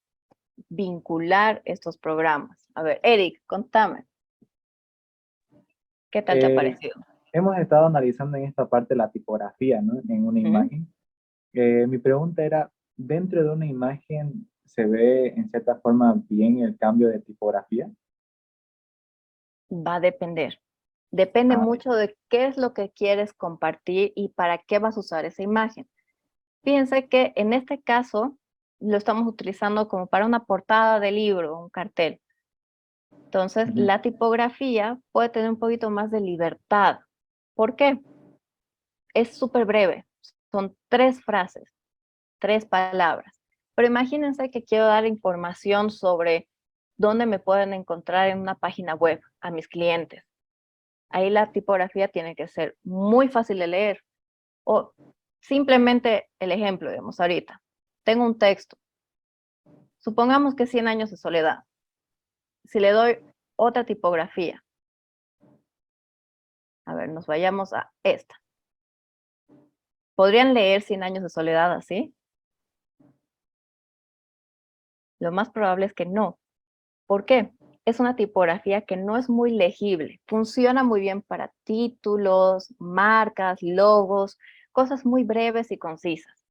Speaker 2: vincular estos programas? A ver, Eric, contame. ¿Qué tal te ha parecido?
Speaker 5: Hemos estado analizando en esta parte la tipografía, ¿no? En una imagen. Mi pregunta era, ¿dentro de una imagen se ve en cierta forma bien el cambio de tipografía?
Speaker 2: Va a depender. Depende mucho de qué es lo que quieres compartir y para qué vas a usar esa imagen. Fíjense que en este caso lo estamos utilizando como para una portada de libro, un cartel. Entonces, la tipografía puede tener un poquito más de libertad. ¿Por qué? Es súper breve. Son 3 frases, 3 palabras. Pero imagínense que quiero dar información sobre dónde me pueden encontrar en una página web a mis clientes. Ahí la tipografía tiene que ser muy fácil de leer. O simplemente el ejemplo, digamos, ahorita. Tengo un texto. Supongamos que 100 años de soledad. Si le doy otra tipografía. A ver, nos vayamos a esta. ¿Podrían leer 100 años de soledad así? Lo más probable es que no. ¿Por qué? Es una tipografía que no es muy legible. Funciona muy bien para títulos, marcas, logos, cosas muy breves y concisas.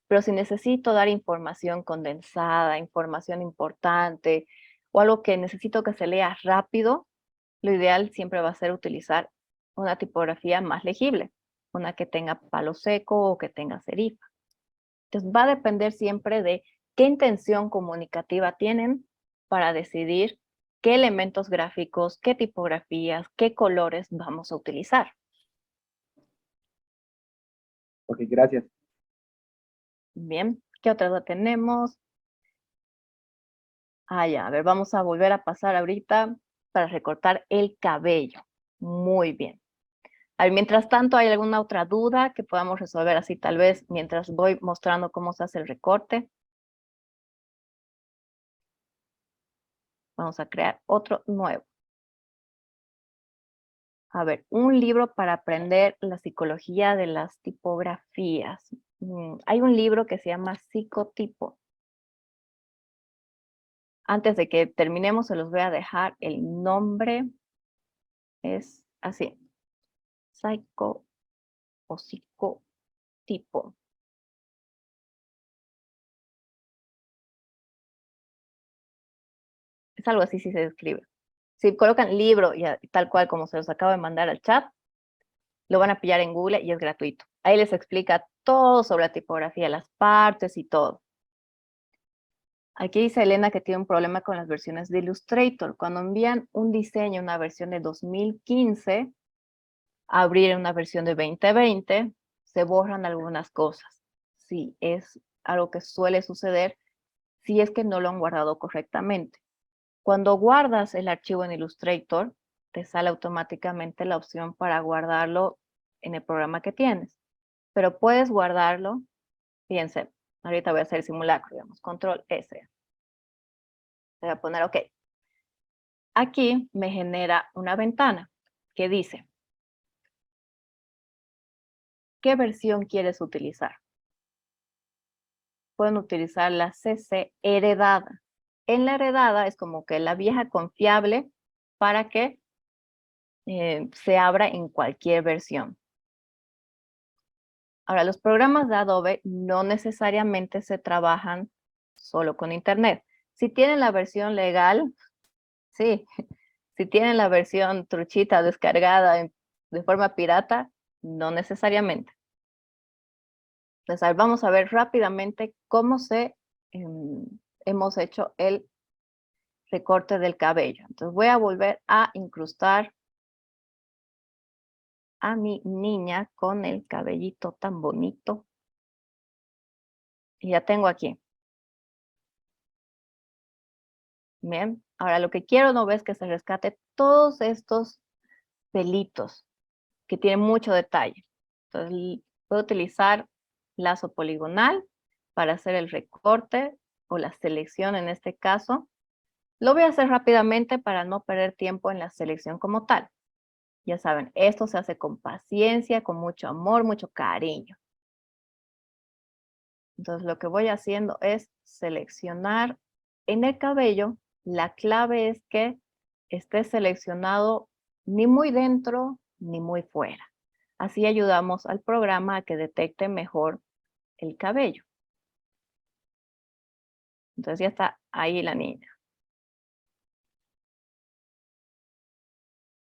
Speaker 2: Pero si necesito dar información condensada, información importante o algo que necesito que se lea rápido, lo ideal siempre va a ser utilizar una tipografía más legible, una que tenga palo seco o que tenga serifa. Entonces va a depender siempre de qué intención comunicativa tienen para decidir qué elementos gráficos, qué tipografías, qué colores vamos a utilizar.
Speaker 5: Ok, gracias.
Speaker 2: Bien, ¿qué otra duda tenemos? Ya, a ver, vamos a volver a pasar ahorita para recortar el cabello. Muy bien. A ver, mientras tanto, ¿hay alguna otra duda que podamos resolver así tal vez mientras voy mostrando cómo se hace el recorte? Vamos a crear otro nuevo. A ver, un libro para aprender la psicología de las tipografías. Hay un libro que se llama Psicotipo. Antes de que terminemos, se los voy a dejar el nombre. Es así. Psycho o psicotipo. Es algo así si se describe. Si colocan libro y tal cual como se los acabo de mandar al chat, lo van a pillar en Google y es gratuito. Ahí les explica todo sobre la tipografía, las partes y todo. Aquí dice Elena que tiene un problema con las versiones de Illustrator. Cuando envían un diseño, una versión de 2015, abrir una versión de 2020, se borran algunas cosas. Sí, es algo que suele suceder si es que no lo han guardado correctamente. Cuando guardas el archivo en Illustrator, te sale automáticamente la opción para guardarlo en el programa que tienes. Pero puedes guardarlo, fíjense, ahorita voy a hacer el simulacro, digamos, control S. Voy a poner OK. Aquí me genera una ventana que dice, ¿qué versión quieres utilizar? Pueden utilizar la CC heredada. En la heredada es como que la vieja confiable para que se abra en cualquier versión. Ahora, los programas de Adobe no necesariamente se trabajan solo con Internet. Si tienen la versión legal, sí. Si tienen la versión truchita descargada de forma pirata, no necesariamente. Entonces, vamos a ver rápidamente cómo hemos hecho el recorte del cabello. Entonces, voy a volver a incrustar a mi niña con el cabellito tan bonito. Y ya tengo aquí. Bien, ahora lo que quiero no es que se rescate todos estos pelitos que tienen mucho detalle. Entonces, puedo utilizar lazo poligonal para hacer el recorte o la selección en este caso. Lo voy a hacer rápidamente para no perder tiempo en la selección como tal. Ya saben, esto se hace con paciencia, con mucho amor, mucho cariño. Entonces lo que voy haciendo es seleccionar en el cabello. La clave es que esté seleccionado ni muy dentro ni muy fuera. Así ayudamos al programa a que detecte mejor el cabello. Entonces ya está ahí la niña.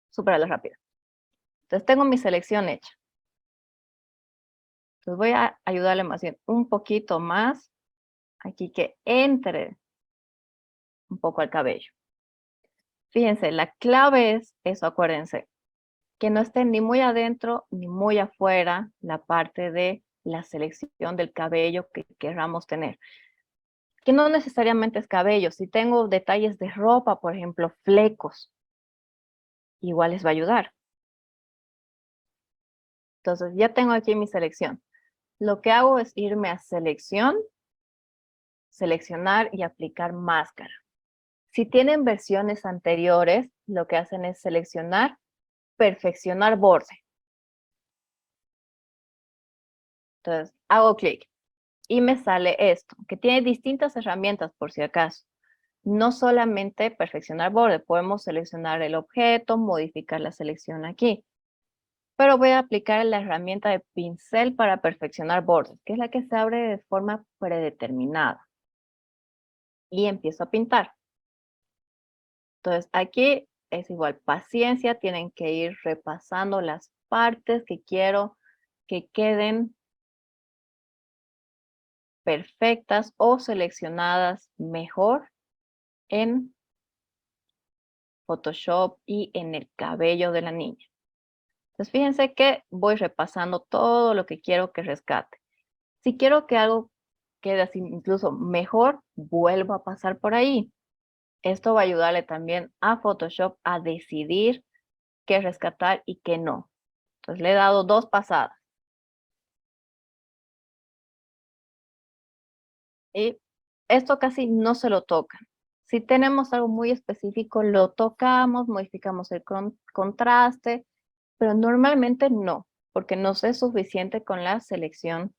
Speaker 2: Súper rápido. Entonces tengo mi selección hecha. Entonces voy a ayudarle más bien un poquito más aquí que entre un poco al cabello. Fíjense, la clave es eso, acuérdense, que no esté ni muy adentro ni muy afuera la parte de la selección del cabello que queramos tener. Que no necesariamente es cabello, si tengo detalles de ropa, por ejemplo, flecos, igual les va a ayudar. Entonces ya tengo aquí mi selección. Lo que hago es irme a selección, seleccionar y aplicar máscara. Si tienen versiones anteriores, lo que hacen es seleccionar, perfeccionar borde. Entonces hago clic y me sale esto, que tiene distintas herramientas por si acaso. No solamente perfeccionar borde, podemos seleccionar el objeto, modificar la selección aquí. Pero voy a aplicar la herramienta de pincel para perfeccionar bordes, que es la que se abre de forma predeterminada. Y empiezo a pintar. Entonces aquí es igual, paciencia, tienen que ir repasando las partes que quiero que queden perfectas o seleccionadas mejor en Photoshop y en el cabello de la niña. Entonces fíjense que voy repasando todo lo que quiero que rescate. Si quiero que algo quede así incluso mejor, vuelvo a pasar por ahí. Esto va a ayudarle también a Photoshop a decidir qué rescatar y qué no. Entonces le he dado 2 pasadas. Y esto casi no se lo toca. Si tenemos algo muy específico, lo tocamos, modificamos el contraste, pero normalmente no, porque nos es suficiente con la selección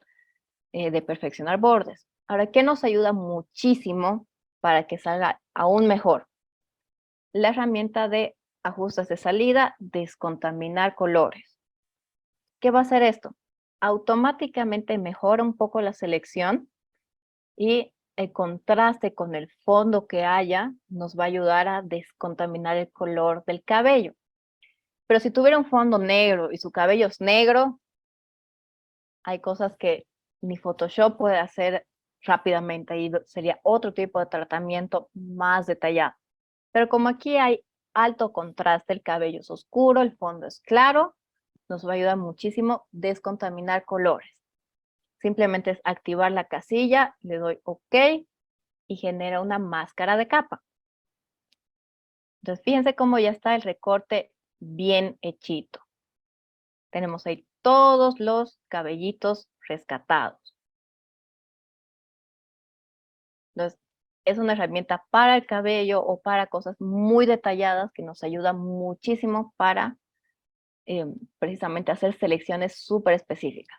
Speaker 2: de perfeccionar bordes. Ahora, ¿qué nos ayuda muchísimo para que salga aún mejor? La herramienta de ajustes de salida, descontaminar colores. ¿Qué va a hacer esto? Automáticamente mejora un poco la selección y el contraste con el fondo que haya nos va a ayudar a descontaminar el color del cabello. Pero si tuviera un fondo negro y su cabello es negro, hay cosas que ni Photoshop puede hacer rápidamente y sería otro tipo de tratamiento más detallado. Pero como aquí hay alto contraste, el cabello es oscuro, el fondo es claro, nos va a ayudar muchísimo descontaminar colores. Simplemente es activar la casilla, le doy OK y genera una máscara de capa. Entonces fíjense cómo ya está el recorte bien hechito. Tenemos ahí todos los cabellitos rescatados. Entonces, es una herramienta para el cabello o para cosas muy detalladas que nos ayuda muchísimo para precisamente hacer selecciones súper específicas.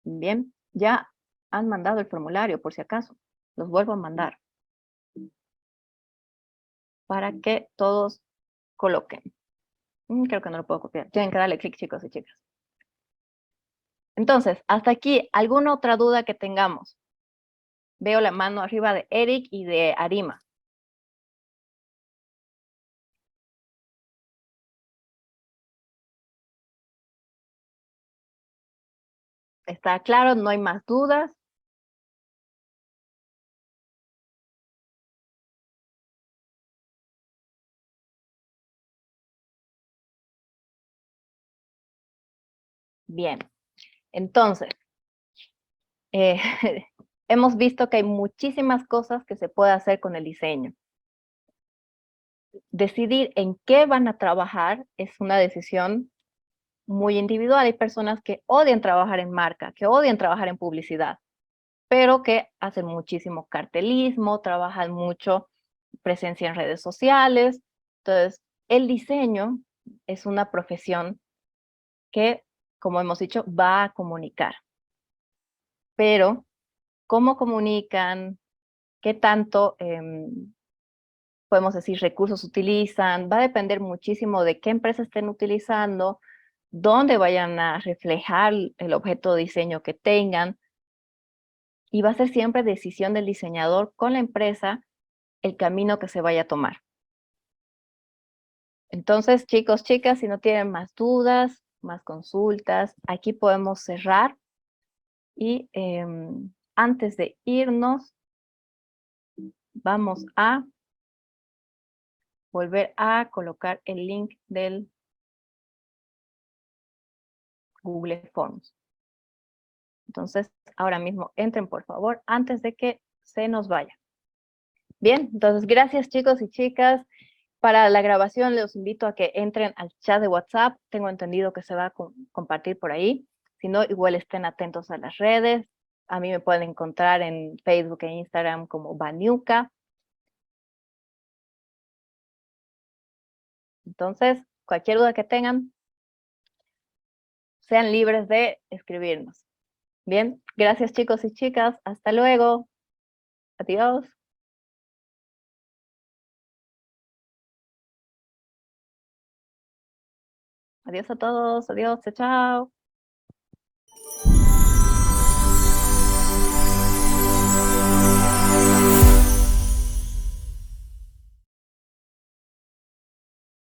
Speaker 2: Bien, ya han mandado el formulario por si acaso. Los vuelvo a mandar para que todos coloquen. Creo que no lo puedo copiar. Tienen que darle clic, chicos y chicas. Entonces, hasta aquí, ¿alguna otra duda que tengamos? Veo la mano arriba de Eric y de Arima. ¿Está claro? ¿No hay más dudas? Bien. Entonces, hemos visto que hay muchísimas cosas que se puede hacer con el diseño. Decidir en qué van a trabajar es una decisión muy individual. Hay personas que odian trabajar en marca, que odian trabajar en publicidad, pero que hacen muchísimo cartelismo, trabajan mucho presencia en redes sociales. Entonces, el diseño es una profesión que, como hemos dicho, va a comunicar. Pero, ¿cómo comunican? ¿Qué tanto, podemos decir, recursos utilizan? Va a depender muchísimo de qué empresa estén utilizando, dónde vayan a reflejar el objeto de diseño que tengan. Y va a ser siempre decisión del diseñador con la empresa el camino que se vaya a tomar. Entonces, chicos, chicas, si no tienen más dudas, más consultas, aquí podemos cerrar. Y antes de irnos, vamos a volver a colocar el link del Google Forms. Entonces, ahora mismo entren, por favor, antes de que se nos vaya. Bien, entonces, gracias, chicos y chicas. Para la grabación, los invito a que entren al chat de WhatsApp. Tengo entendido que se va a compartir por ahí. Si no, igual estén atentos a las redes. A mí me pueden encontrar en Facebook e Instagram como Baniuca. Entonces, cualquier duda que tengan, sean libres de escribirnos. Bien, gracias chicos y chicas. Hasta luego. Adiós. Adiós a todos. Adiós. Chao.